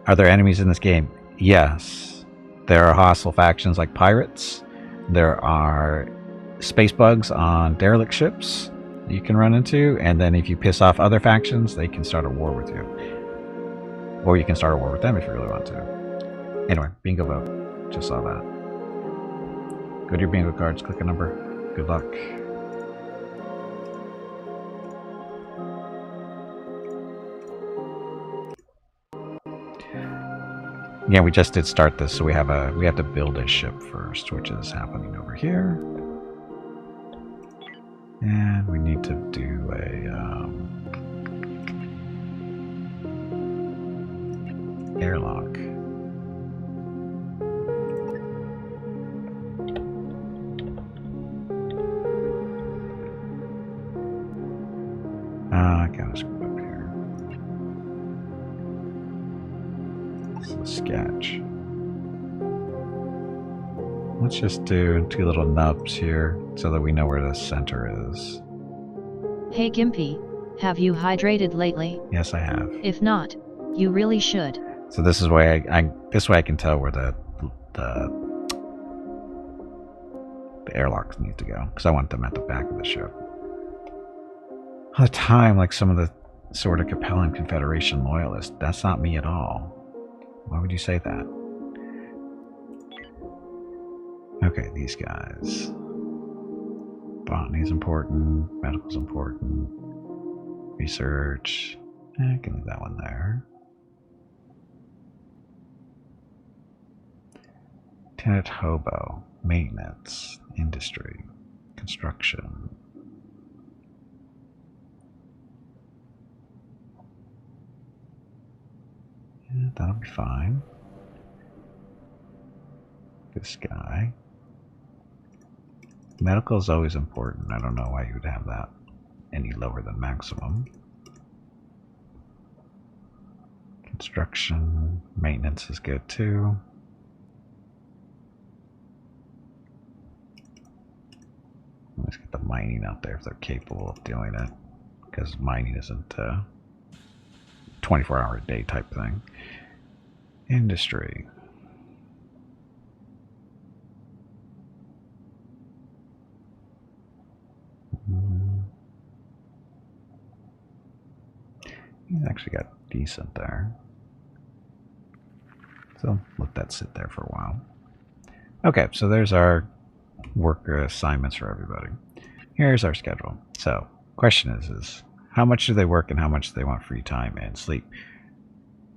Are there enemies in this game? Yes. There are hostile factions like pirates. There are space bugs on derelict ships you can run into, and then if you piss off other factions, they can start a war with you. Or you can start a war with them if you really want to. Anyway, bingo vote. Just saw that. Go to your bingo cards, click a number. Good luck. Yeah, we just did start this, so we have to build a ship first, which is happening over here. And we need to do a airlock. I gotta screw up here. This is a sketch. Let's just do 2 little nubs here so that we know where the center is. Hey Gimpy, have you hydrated lately? Yes, I have. If not, you really should. So this is why this way I can tell where the airlocks need to go, because I want them at the back of the ship. All the time, like some of the sort of Capellan Confederation loyalists. That's not me at all. Why would you say that? Okay, these guys. Botany's important. Medical's important. Research. I can leave that one there. Tenant hobo. Maintenance. Industry. Construction. Yeah, that'll be fine. This guy. Medical is always important. I don't know why you would have that any lower than maximum. Construction, maintenance is good too. Let's get the mining out there if they're capable of doing it, because mining isn't a 24-hour-a-day type thing. Industry. He's actually got decent there. So let that sit there for a while. Okay, so there's our work assignments for everybody. Here's our schedule. So question is how much do they work and how much do they want free time and sleep?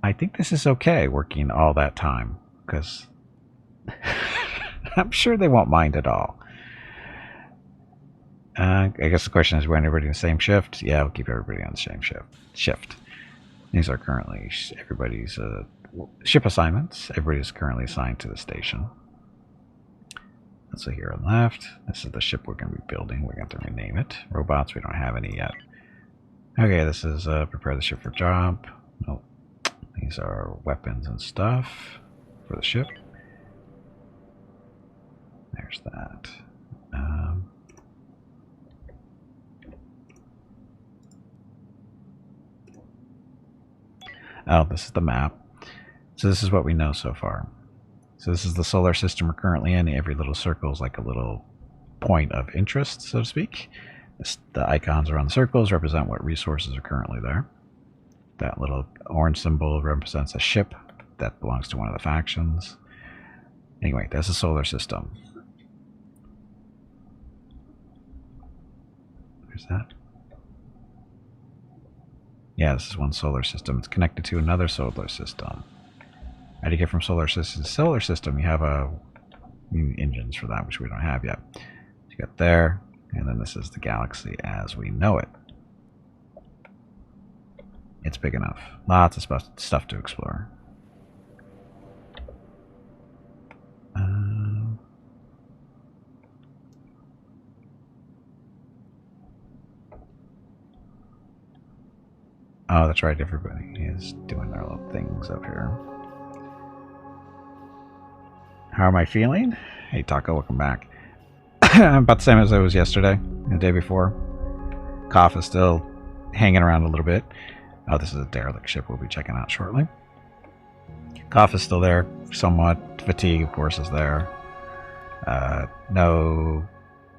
I think this is okay working all that time, because I'm sure they won't mind at all. I guess the question is, when everybody on the same shift? Yeah, we'll keep everybody on the same shift. These are currently everybody's ship assignments. Everybody's currently assigned to the station. So here on the left, this is the ship we're going to be building. We're going to rename it. Robots, we don't have any yet. Okay, this is prepare the ship for job. Nope. These are weapons and stuff for the ship. There's that. Oh, this is the map. So this is what we know so far. So this is the solar system we're currently in. Every little circle is like a little point of interest, so to speak. The icons around the circles represent what resources are currently there. That little orange symbol represents a ship that belongs to one of the factions. Anyway, that's the solar system. There's that. Yeah, this is one solar system. It's connected to another solar system. How do you get from solar system to solar system? You have engines for that, which we don't have yet. So you got there, and then this is the galaxy as we know it. It's big enough. Lots of stuff to explore. Oh, that's right. Everybody is doing their little things up here. How am I feeling? Hey, Taco, welcome back. About the same as I was yesterday, the day before. Cough is still hanging around a little bit. Oh, this is a derelict ship we'll be checking out shortly. Cough is still there, somewhat. Fatigue, of course, is there. No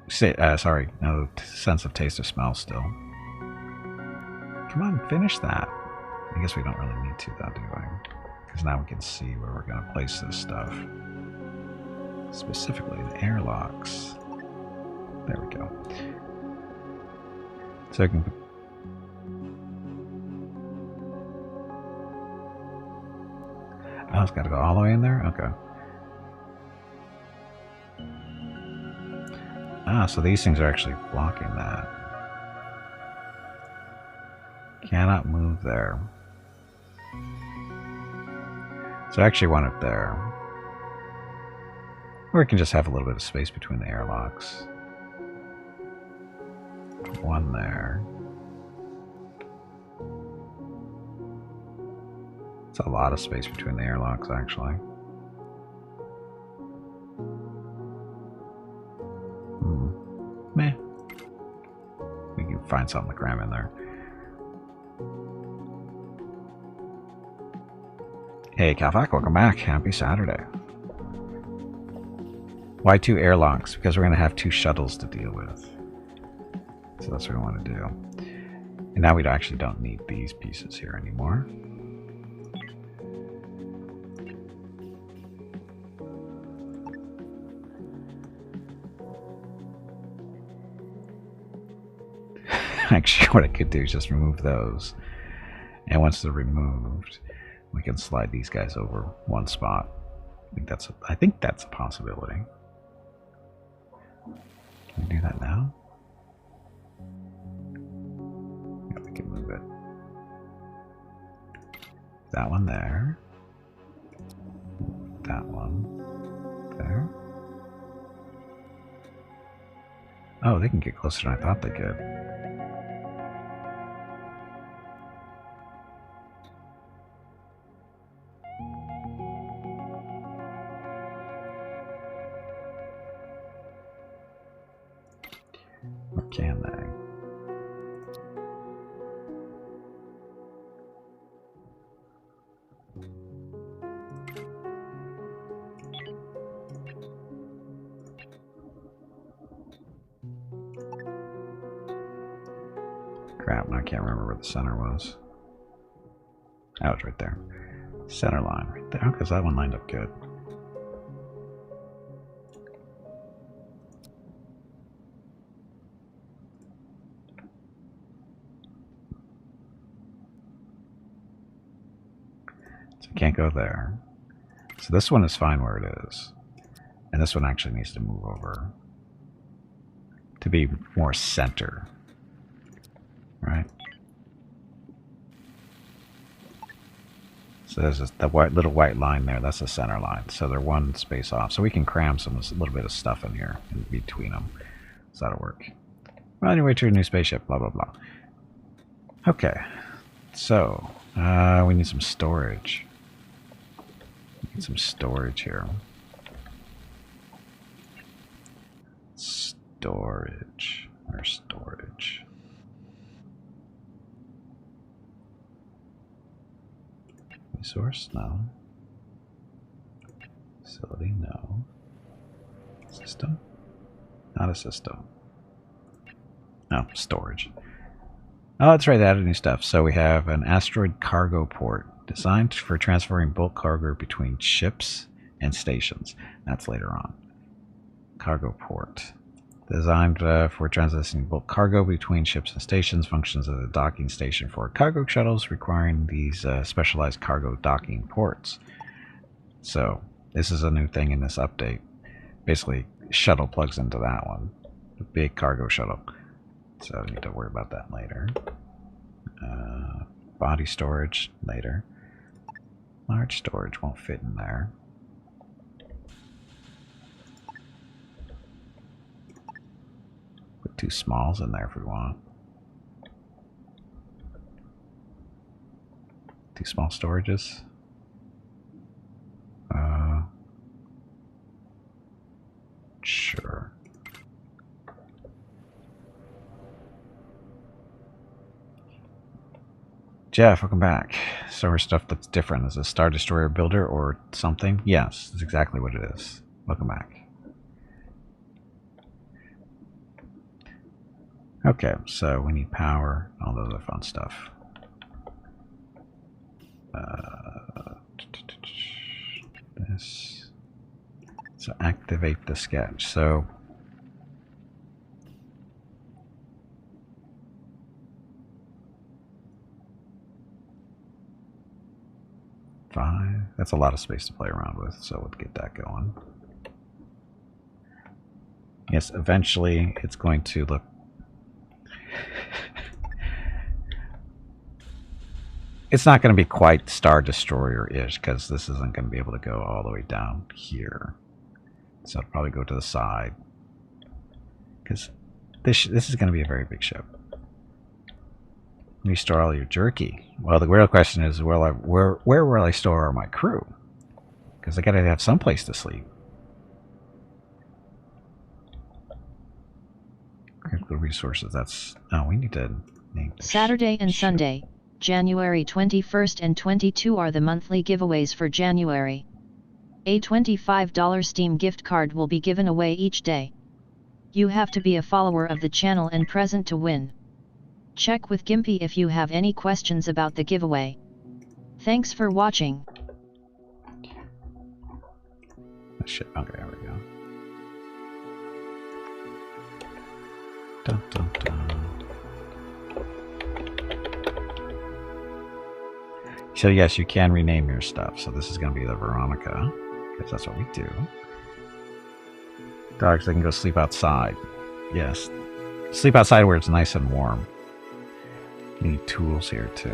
sense of taste or smell still. Come on, finish that. I guess we don't really need to, though, do we? Because now we can see where we're going to place this stuff. Specifically, the airlocks. There we go. So I can... Oh, it's got to go all the way in there? Okay. Ah, so these things are actually blocking that. Cannot move there. So I actually want it there. Or we can just have a little bit of space between the airlocks. One there. It's a lot of space between the airlocks, actually. Meh. We can find something to cram in there. Hey, Kalfak, welcome back. Happy Saturday. Why 2 airlocks? Because we're going to have 2 shuttles to deal with. So that's what we want to do. And now we actually don't need these pieces here anymore. Actually, what I could do is just remove those. And once they're removed, we can slide these guys over one spot. I think that's a possibility. Can we do that now? Yeah, we can move it. That one there. That one there. Oh, they can get closer than I thought they could. Or can they? Crap, I can't remember where the center was. Oh, it's right there. Center line right there, because that one lined up good. So can't go there. So this one is fine where it is. And this one actually needs to move over to be more center. Right? So there's the little white line there. That's the center line. So they're one space off. So we can cram a little bit of stuff in here in between them. So that'll work. Well, anyway, to a new spaceship. Blah, blah, blah. Okay. So, we need some storage. We need some storage here. Storage. Where's storage? Resource? No. Facility? No. System? Not a system. No, storage. Oh, that's right, they added new stuff. So we have an asteroid cargo port designed for transferring bulk cargo between ships and stations. That's later on. Cargo port. Designed for transiting bulk cargo between ships and stations, functions as a docking station for cargo shuttles, requiring these specialized cargo docking ports. So this is a new thing in this update. Basically, shuttle plugs into that one. The big cargo shuttle. So I need to worry about that later. Body storage later. Large storage won't fit in there. Put 2 smalls in there if we want. 2 small storages. Sure. Jeff, welcome back. So our stuff looks different. Is it a Star Destroyer builder or something? Yes, that's exactly what it is. Welcome back. Okay, so we need power, all the other fun stuff. This. So activate the sketch. So that's a lot of space to play around with, so we'll get that going. Yes, eventually it's going to look it's not going to be quite Star Destroyer-ish because this isn't going to be able to go all the way down here. So it'll probably go to the side because this is going to be a very big ship. You store all your jerky. Well, the real question is, where will I store all my crew? Because I got to have some place to sleep. Critical resources. That's we need to name Saturday and Sunday, January 21st and 22 are the monthly giveaways for January. A $25 Steam gift card will be given away each day. You have to be a follower of the channel and present to win. Check with Gimpy if you have any questions about the giveaway. Thanks for watching. Oh, shit. Okay, there we go. Dun, dun, dun. So yes, you can rename your stuff. So this is going to be the Veronica, because that's what we do. Dogs, they can go sleep outside. Yes. Sleep outside where it's nice and warm. You need tools here too.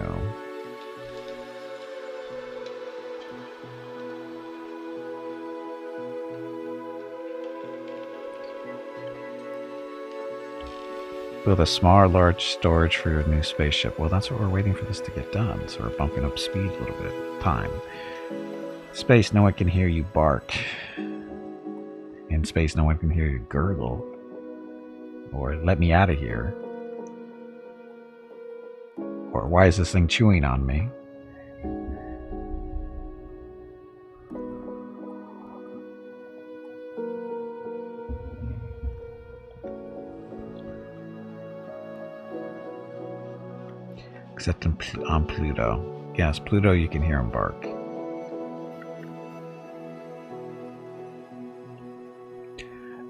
Build a small or large storage for your new spaceship. Well, that's what we're waiting for this to get done. So we're bumping up speed a little bit. Time. Space, no one can hear you bark. In space, no one can hear you gurgle. Or let me out of here. Or why is this thing chewing on me? Except on Pluto. Yes, Pluto, you can hear him bark.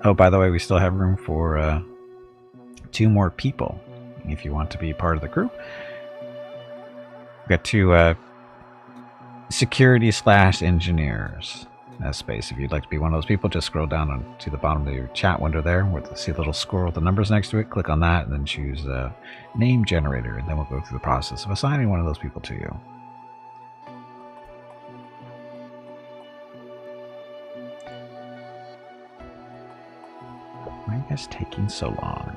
Oh, by the way, we still have room for 2 more people if you want to be part of the crew. We've got 2 security/engineers space. If you'd like to be one of those people, just scroll down to the bottom of your chat window there where you see a little squirrel with the numbers next to it. Click on that and then choose name generator, and then we'll go through the process of assigning one of those people to you. Why are you guys taking so long?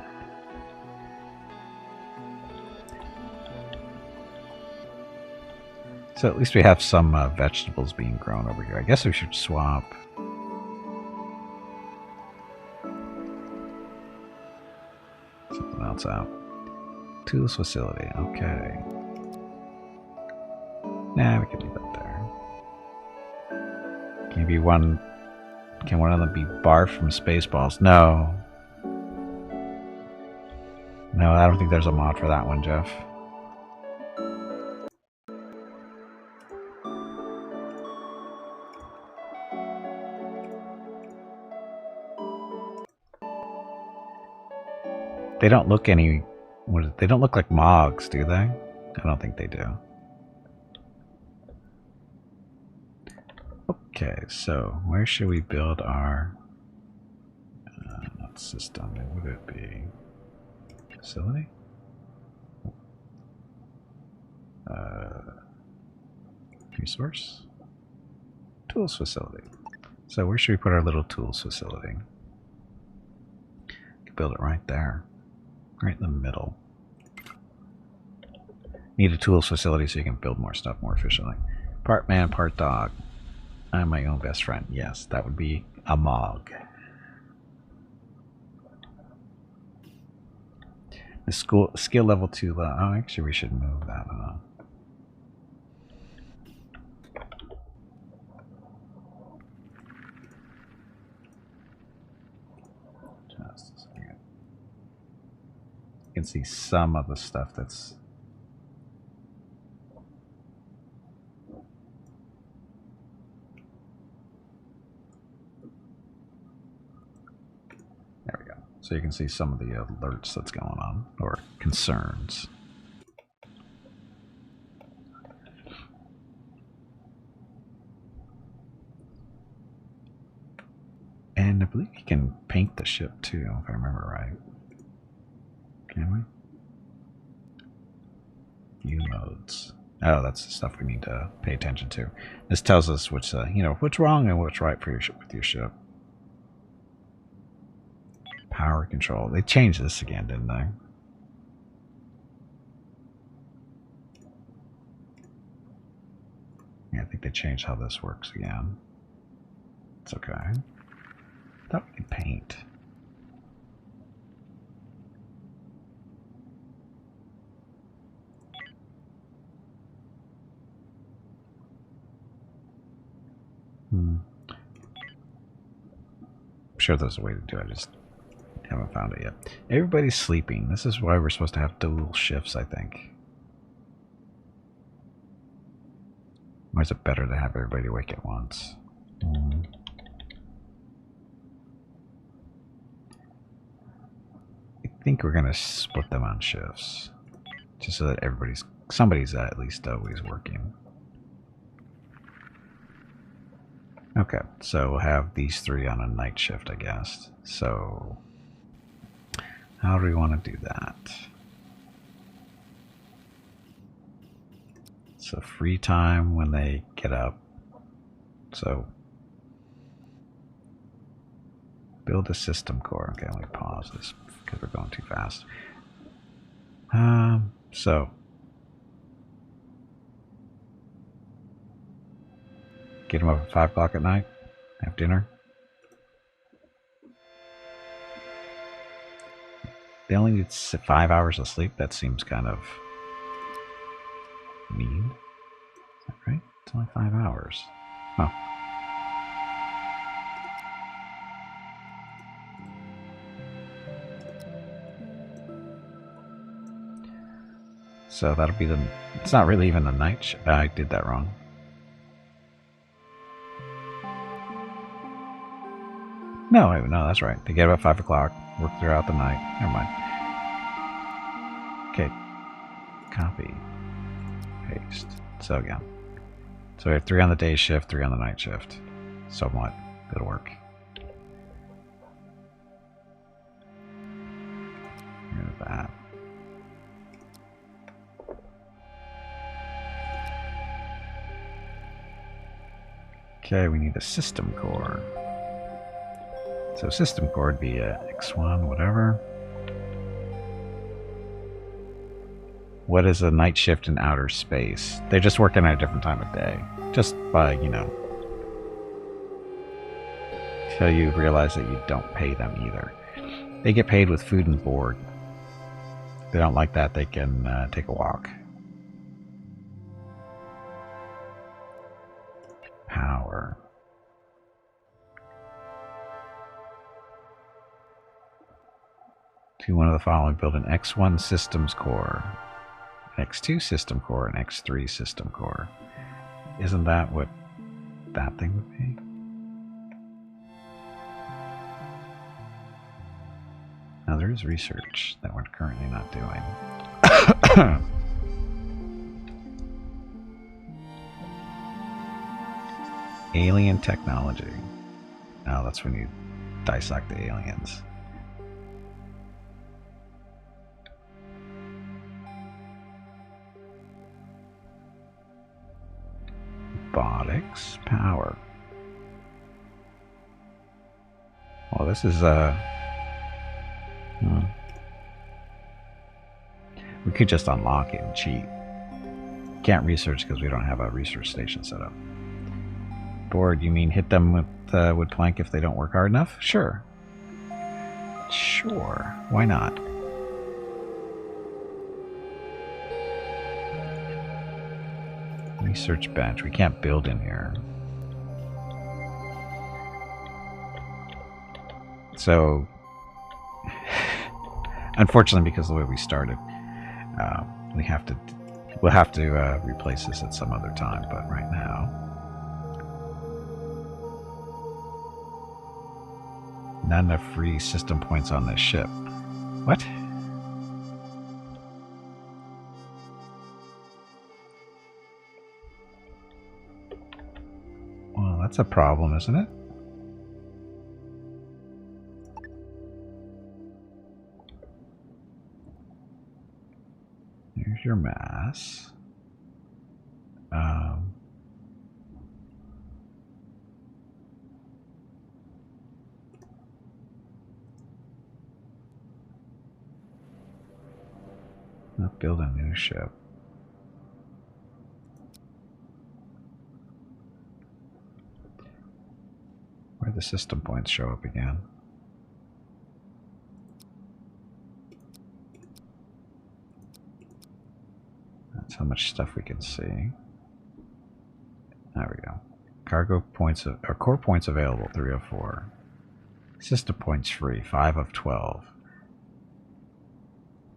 So at least we have some vegetables being grown over here. I guess we should swap. Something else out. Tools facility. Okay. Nah, we can leave it there. Can one of them be barf from Spaceballs? No. No, I don't think there's a mod for that one, Jeff. They don't look they don't look like Mogs, do they? I don't think they do. Okay, so where should we build our not system? Would it be facility? Resource? Tools facility. So where should we put our little tools facility? Build it right there. Right in the middle. Need a tools facility so you can build more stuff more efficiently. Part man, part dog. I'm my own best friend. Yes, that would be a Mog. The skill level 2 low. Oh, actually we should move that on. Just a second. You can see some of the stuff that's there we go. So you can see some of the alerts that's going on, or concerns. And I believe you can paint the ship too, if I remember right. Can we? View modes. Oh, that's the stuff we need to pay attention to. This tells us what's what's wrong and what's right for your ship with your ship. Power control. They changed this again, didn't they? Yeah, I think they changed how this works again. It's okay. Thought we could paint. I'm sure there's a way to do it. I just haven't found it yet. Everybody's sleeping. This is why we're supposed to have dual shifts, I think. Or is it better to have everybody awake at once? I think we're gonna split them on shifts, just so that somebody's at least always working. Okay, so we'll have these three on a night shift, I guess. So how do we want to do that? So free time when they get up. So build a system core. Okay, let me pause this because we're going too fast. So get them up at 5 o'clock at night. Have dinner. They only need 5 hours of sleep. That seems kind of mean. Is that right? It's only 5 hours. Oh. So that'll be the... It's not really even the night shift. I did that wrong. No, that's right. They get up at 5 o'clock, work throughout the night. Never mind. Okay. Copy. Paste. So again. So we have 3 on the day shift, 3 on the night shift. Somewhat. It'll work. Here's that. Okay, we need a system core. So system core would be a X1, whatever. What is a night shift in outer space? They're just working at a different time of day. Just by, till you realize that you don't pay them either. They get paid with food and board. If they don't like that, they can take a walk. Power. To one of the following, build an X1 systems core, an X2 system core, an X3 system core. Isn't that what that thing would be? Now there is research that we're currently not doing. Alien technology. Now that's when you dissect the aliens. Robotics power. Well, this is we could just unlock it and cheat. Can't research because we don't have a research station set up. Board, you mean hit them with wood plank if they don't work hard enough? Sure. Sure. Why not? Research bench. We can't build in here. So, unfortunately, because of the way we started, we'll have to replace this at some other time. But right now, not enough free system points on this ship. What? Well, that's a problem, isn't it? Here's your mass. Not build a new ship. Where the system points show up again. That's how much stuff we can see. There we go. Cargo points or core points available, 3 of 4. System points free, 5 of 12.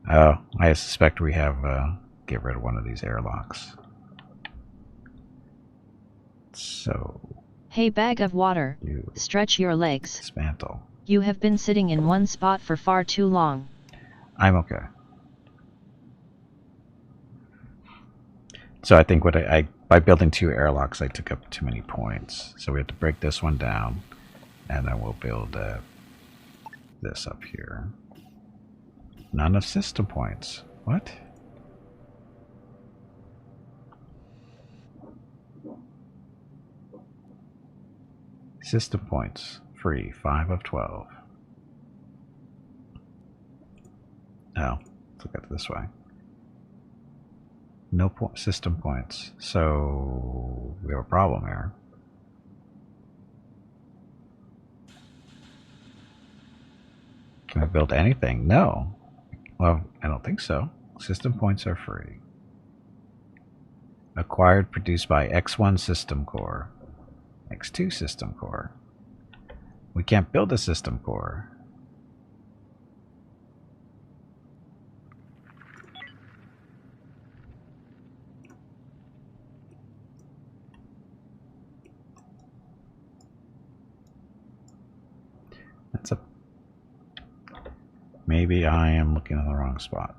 Oh, I suspect we have get rid of one of these airlocks. So. Hey, bag of water. Stretch your legs. Dismantle. You have been sitting in one spot for far too long. I'm okay. So I think what by building 2 airlocks, I took up too many points. So we have to break this one down, and then we'll build this up here. None of system points. What? System points free, 5 of 12. Oh, let's look at it this way. No system points. So we have a problem here. Can we build anything? No. Well, I don't think so. System points are free. Acquired, produced by X1 system core. X2 system core. We can't build a system core. That's a... Maybe I am looking in the wrong spot.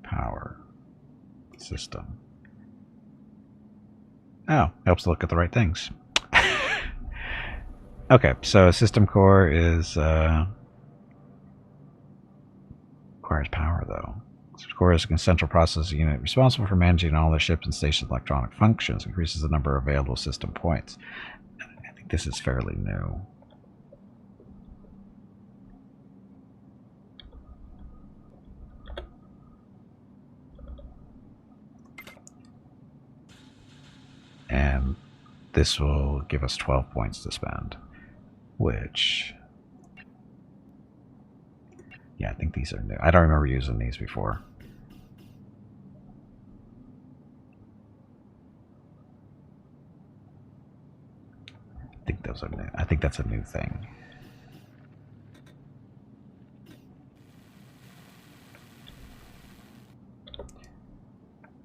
Power. System. Oh, helps to look at the right things. Okay, so system core is requires power though. System core is a central processing unit responsible for managing all the ship's and station's electronic functions. Increases the number of available system points. I think this is fairly new. And this will give us 12 points to spend. Which, yeah, I think these are new. I don't remember using these before. I think those are new. I think that's a new thing.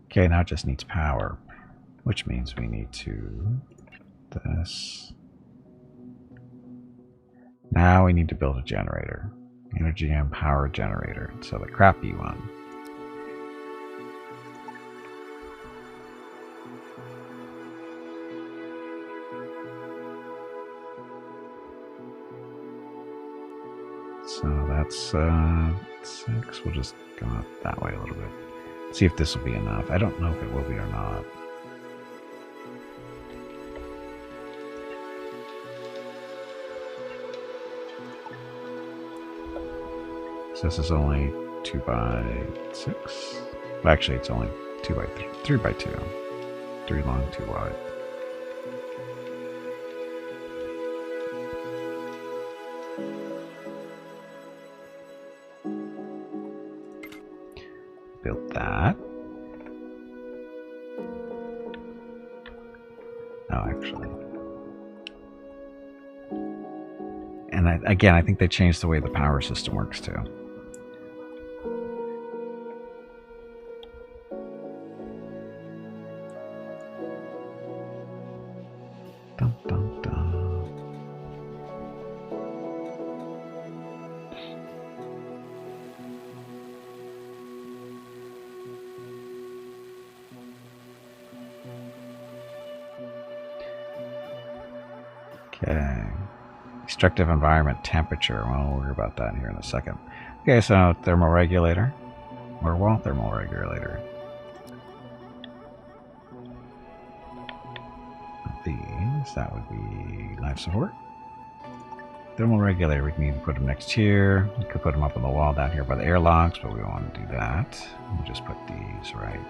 Okay, now it just needs power, which means we need to this. Now we need to build a generator. Energy and power generator. So the crappy one. So that's 6. We'll just go out that way a little bit. See if this will be enough. I don't know if it will be or not. So this is only 2 by 6. Well, actually, it's only 2 by 3, 3 by 2. 3 long, 2 wide. Build that. Oh, actually. And again, I think they changed the way the power system works too. Dun, dun, dun. Okay. Destructive environment temperature. Well, we'll worry about that here in a second. Okay, so thermoregulator. Or wall thermoregulator. these, that would be life support. Thermal regulator, we need to put them next here. We could put them up on the wall down here by the airlocks, but we don't want to do that. We'll just put these right.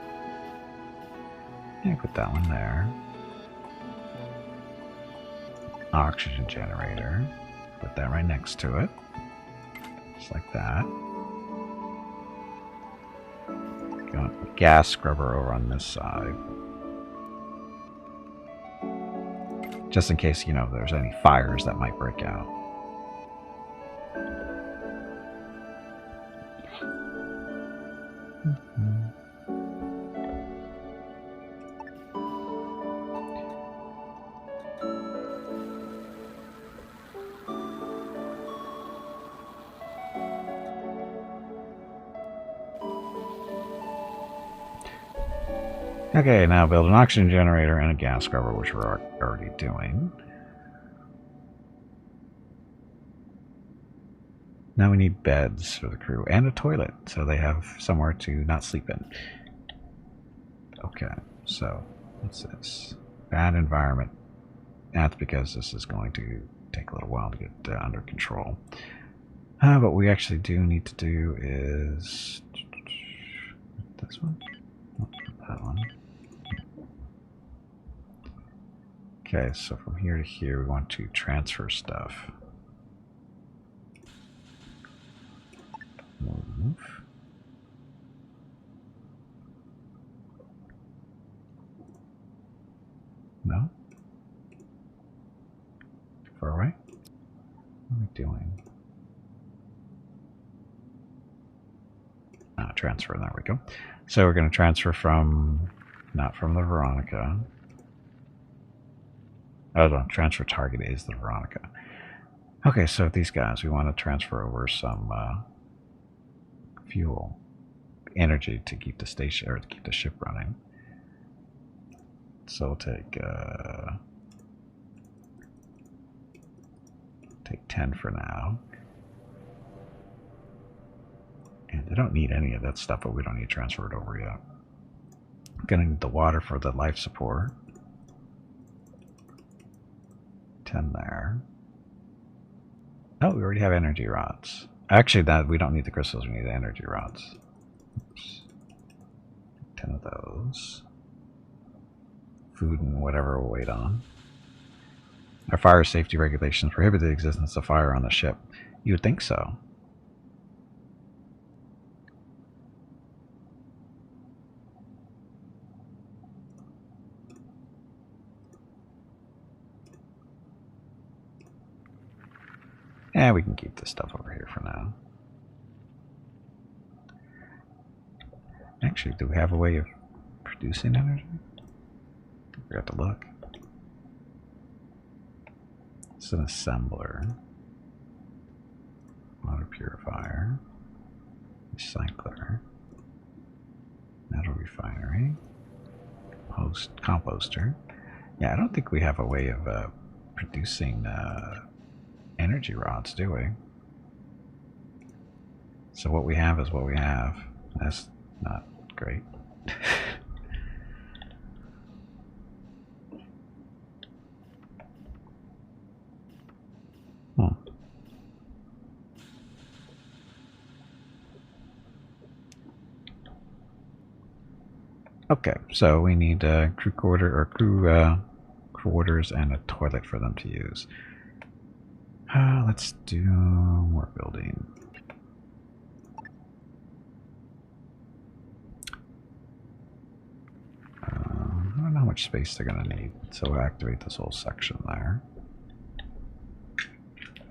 Yeah, put that one there. Oxygen generator. Put that right next to it. Just like that. Got gas scrubber over on this side. Just in case, you know, there's any fires that might break out. Okay, now build an oxygen generator and a gas scrubber, which we're already doing. Now we need beds for the crew and a toilet, so they have somewhere to not sleep in. Okay, so what's this? Bad environment. That's because this is going to take a little while to get under control. What we actually do need to do is this one. That one. Okay, so from here to here, we want to transfer stuff. Move. No? Too far away? What am I doing? Transfer, there we go. So we're going to transfer from, not from the Veronica. Oh, the transfer target is the Veronica. Okay, so these guys, we want to transfer over some fuel, energy to keep the station, or to keep the ship running. So we'll take 10 for now. And they don't need any of that stuff, but we don't need to transfer it over yet. I'm gonna need the water for the life support. 10 there. Oh, we already have energy rods. Actually, that we don't need the crystals, we need the energy rods. Oops. 10 of those. Food and whatever we'll wait on. Our fire safety regulations prohibit the existence of fire on the ship. You would think so. And we can keep this stuff over here for now. Actually, do we have a way of producing energy? I forgot to look. It's an assembler. Water purifier. Recycler. Metal refinery. Composter. Yeah, I don't think we have a way of producing energy rods, do we? So what we have is what we have. That's not great. Okay, so we need crew quarters and a toilet for them to use. Let's do more building. I don't know how much space they're going to need, so we'll activate this whole section there.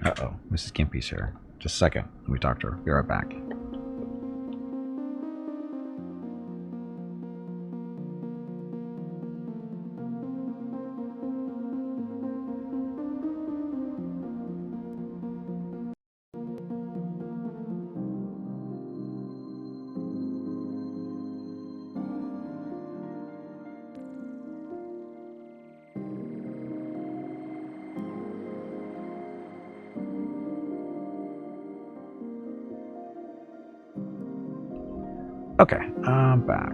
Uh-oh, Mrs. Gimpy's here. Just a second, let me talk to her. Be right back. Okay, I'm back.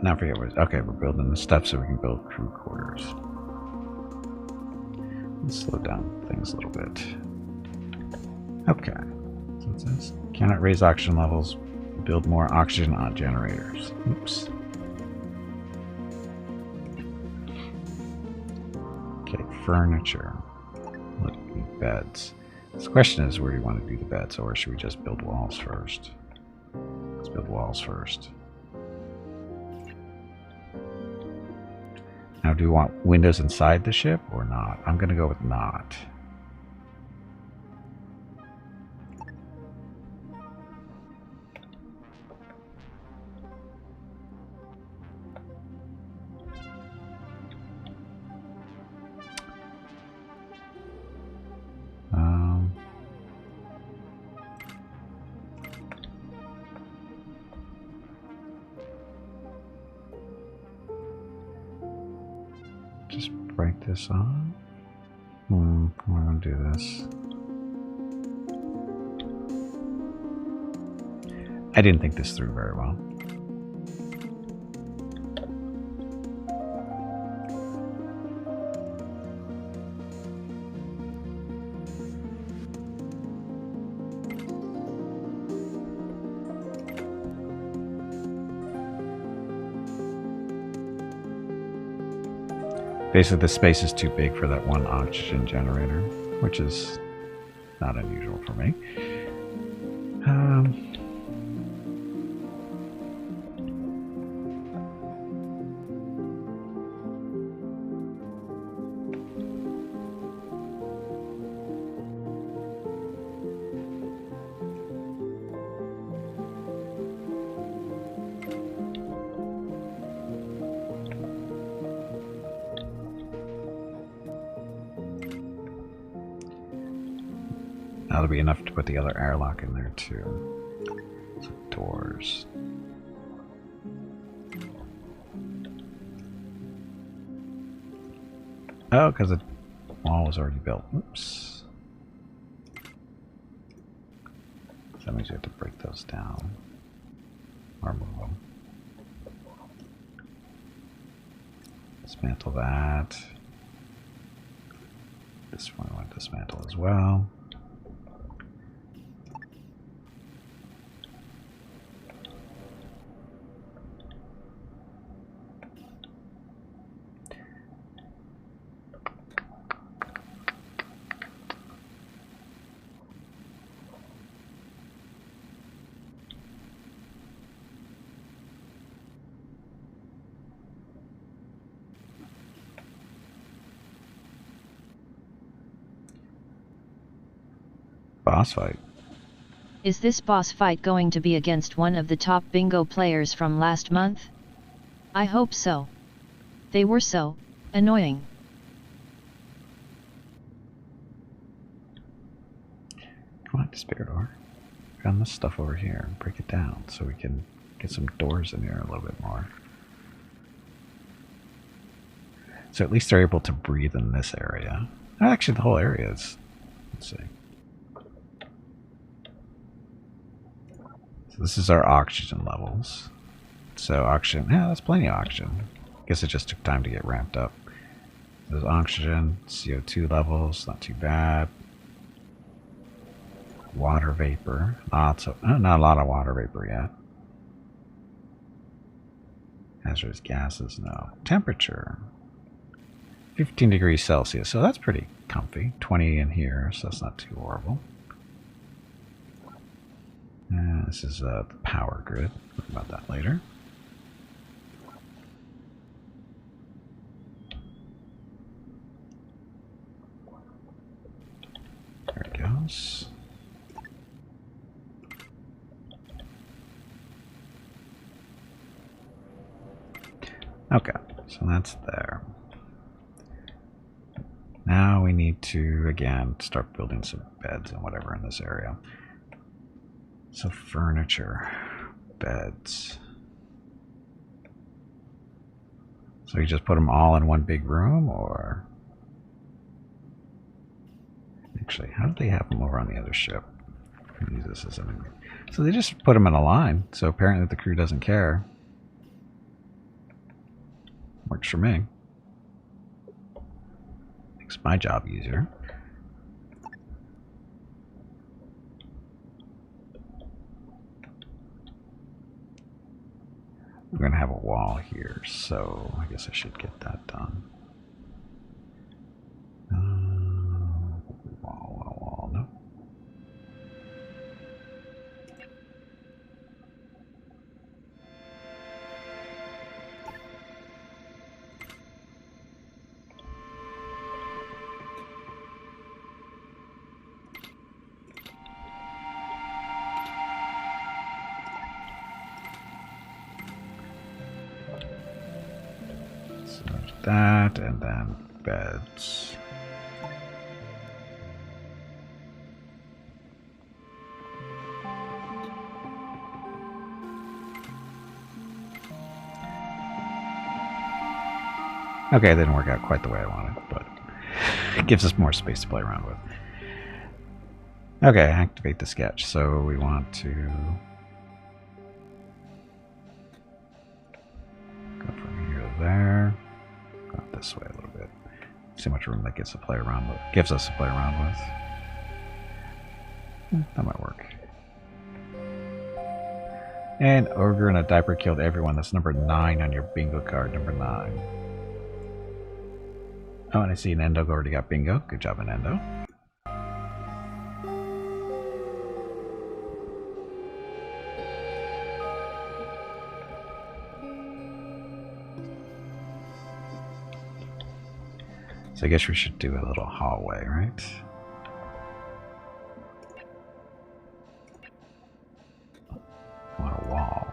Now forget what. Okay, we're building the stuff so we can build crew quarters. Let's slow down things a little bit. Okay. So it says cannot raise oxygen levels. Build more oxygen generators. Oops. Okay, furniture. Let's do beds. This question is, where do you want to do the beds, or should we just build walls first? Let's build walls first. Now, do you want windows inside the ship or not? I'm going to go with not. Just break this on. I'm going to do this. I didn't think this through very well. Basically, the space is too big for that one oxygen generator, which is not unusual for me. That'll be enough to put the other airlock in there too. So doors. Oh, because the wall was already built. Oops. So that means you have to break those down. Or move them. Dismantle that. This one I want to dismantle as well. Boss fight. Is this boss fight going to be against one of the top bingo players from last month? I hope so. They were so annoying. Come on, Despairador. Got this stuff over here. Break it down so we can get some doors in here a little bit more. So at least they're able to breathe in this area. Actually, the whole area is. Let's see. This is our oxygen levels. So oxygen, yeah, that's plenty of oxygen. Guess it just took time to get ramped up. There's oxygen, CO2 levels, not too bad. Water vapor, not a lot of water vapor yet. Hazardous gases, no. Temperature, 15 degrees Celsius, so that's pretty comfy. 20 in here, so that's not too horrible. This is the power grid. Talk about that later. There it goes. Okay, so that's there. Now we need to, again, start building some beds and whatever in this area. So furniture, beds. So you just put them all in one big room, or actually, how do they have them over on the other ship? Use this as an. So they just put them in a line. So apparently the crew doesn't care. Works for me. Makes my job easier. We're going to have a wall here, so I guess I should get that done. Wall, no. So that, and then beds. Okay, it didn't work out quite the way I wanted, but it gives us more space to play around with. Okay, activate the sketch. So we want to go from here to there. Go this way a little bit. See how much room that gets to play around with. Gives us to play around with. That might work. And Ogre in a Diaper killed everyone. That's number 9 on your bingo card. Number 9. Oh, and I see an Endo already got bingo. Good job, an Endo. So I guess we should do a little hallway, right? I want a wall.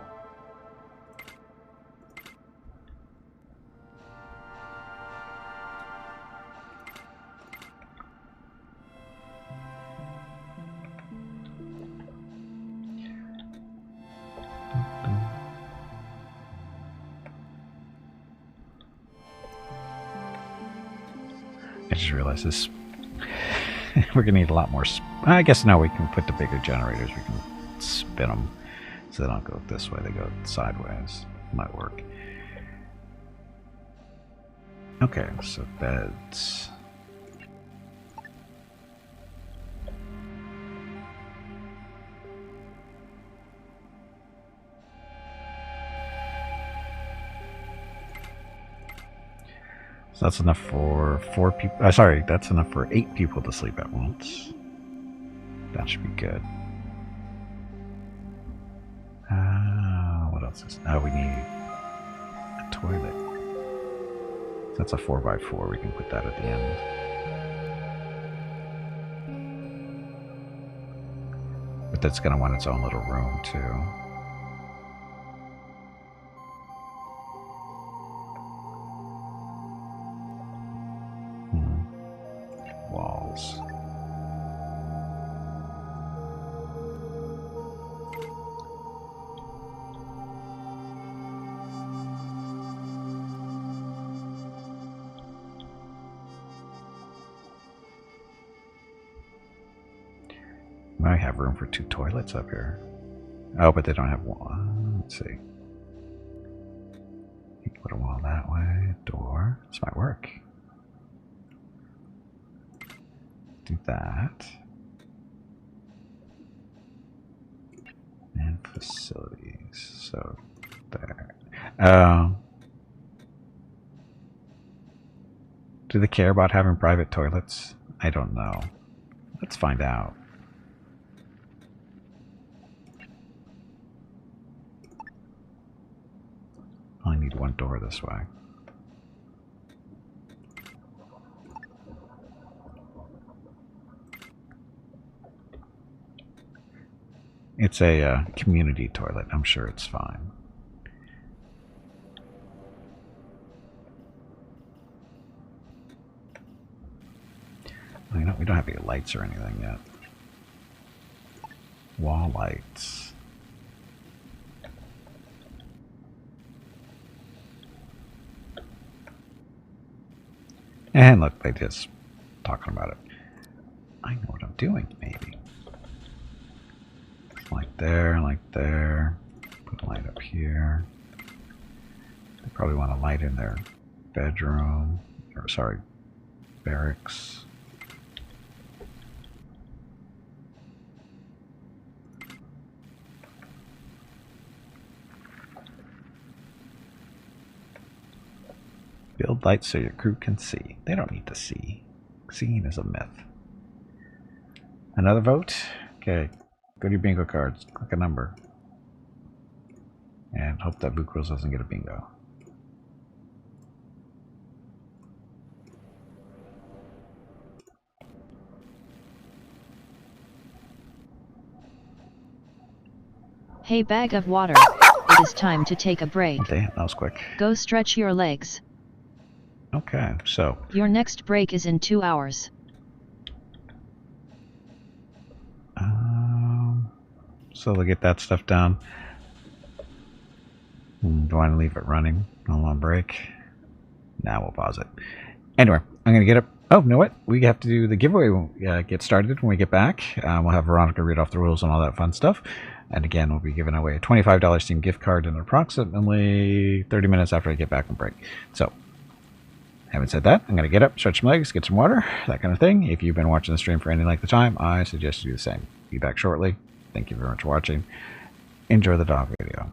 I just realized this. We're gonna need a lot more. I guess now we can put the bigger generators. We can spin them so they don't go this way. They go sideways. Might work. Okay, so beds. So that's enough for 4 people. Sorry, that's enough for 8 people to sleep at once. That should be good. What else is? Oh, we need a toilet. So that's a 4x4. We can put that at the end. But that's gonna want its own little room too. Walls. I have room for 2 toilets up here. Oh, but they don't have one. Let's see. You can put a wall that way. Door. This might work. Do that. And facilities. So there. Do they care about having private toilets? I don't know. Let's find out. I only need 1 door this way. It's a community toilet. I'm sure it's fine. You know, we don't have any lights or anything yet. Wall lights. And look, they just talking about it. I know what I'm doing, maybe. Like there, like there. Put a light up here. They probably want a light in their bedroom, or sorry, barracks. Build lights so your crew can see. They don't need to see. Seeing is a myth. Another vote? Okay. Go to your bingo cards. Click a number. And hope that Bukros doesn't get a bingo. Hey, bag of water. It is time to take a break. Damn, that was quick. Go stretch your legs. Okay, so. Your next break is in 2 hours. So they'll get that stuff done. Do I want to leave it running? No long break. Now we'll pause it. Anyway, I'm going to get up. Oh, you know what? We have to do the giveaway. Get started when we get back. We'll have Veronica read off the rules and all that fun stuff. And again, we'll be giving away a $25 Steam gift card in approximately 30 minutes after I get back from break. So, having said that, I'm going to get up, stretch my legs, get some water, that kind of thing. If you've been watching the stream for any length of time, I suggest you do the same. Be back shortly. Thank you very much for watching. Enjoy the dog video.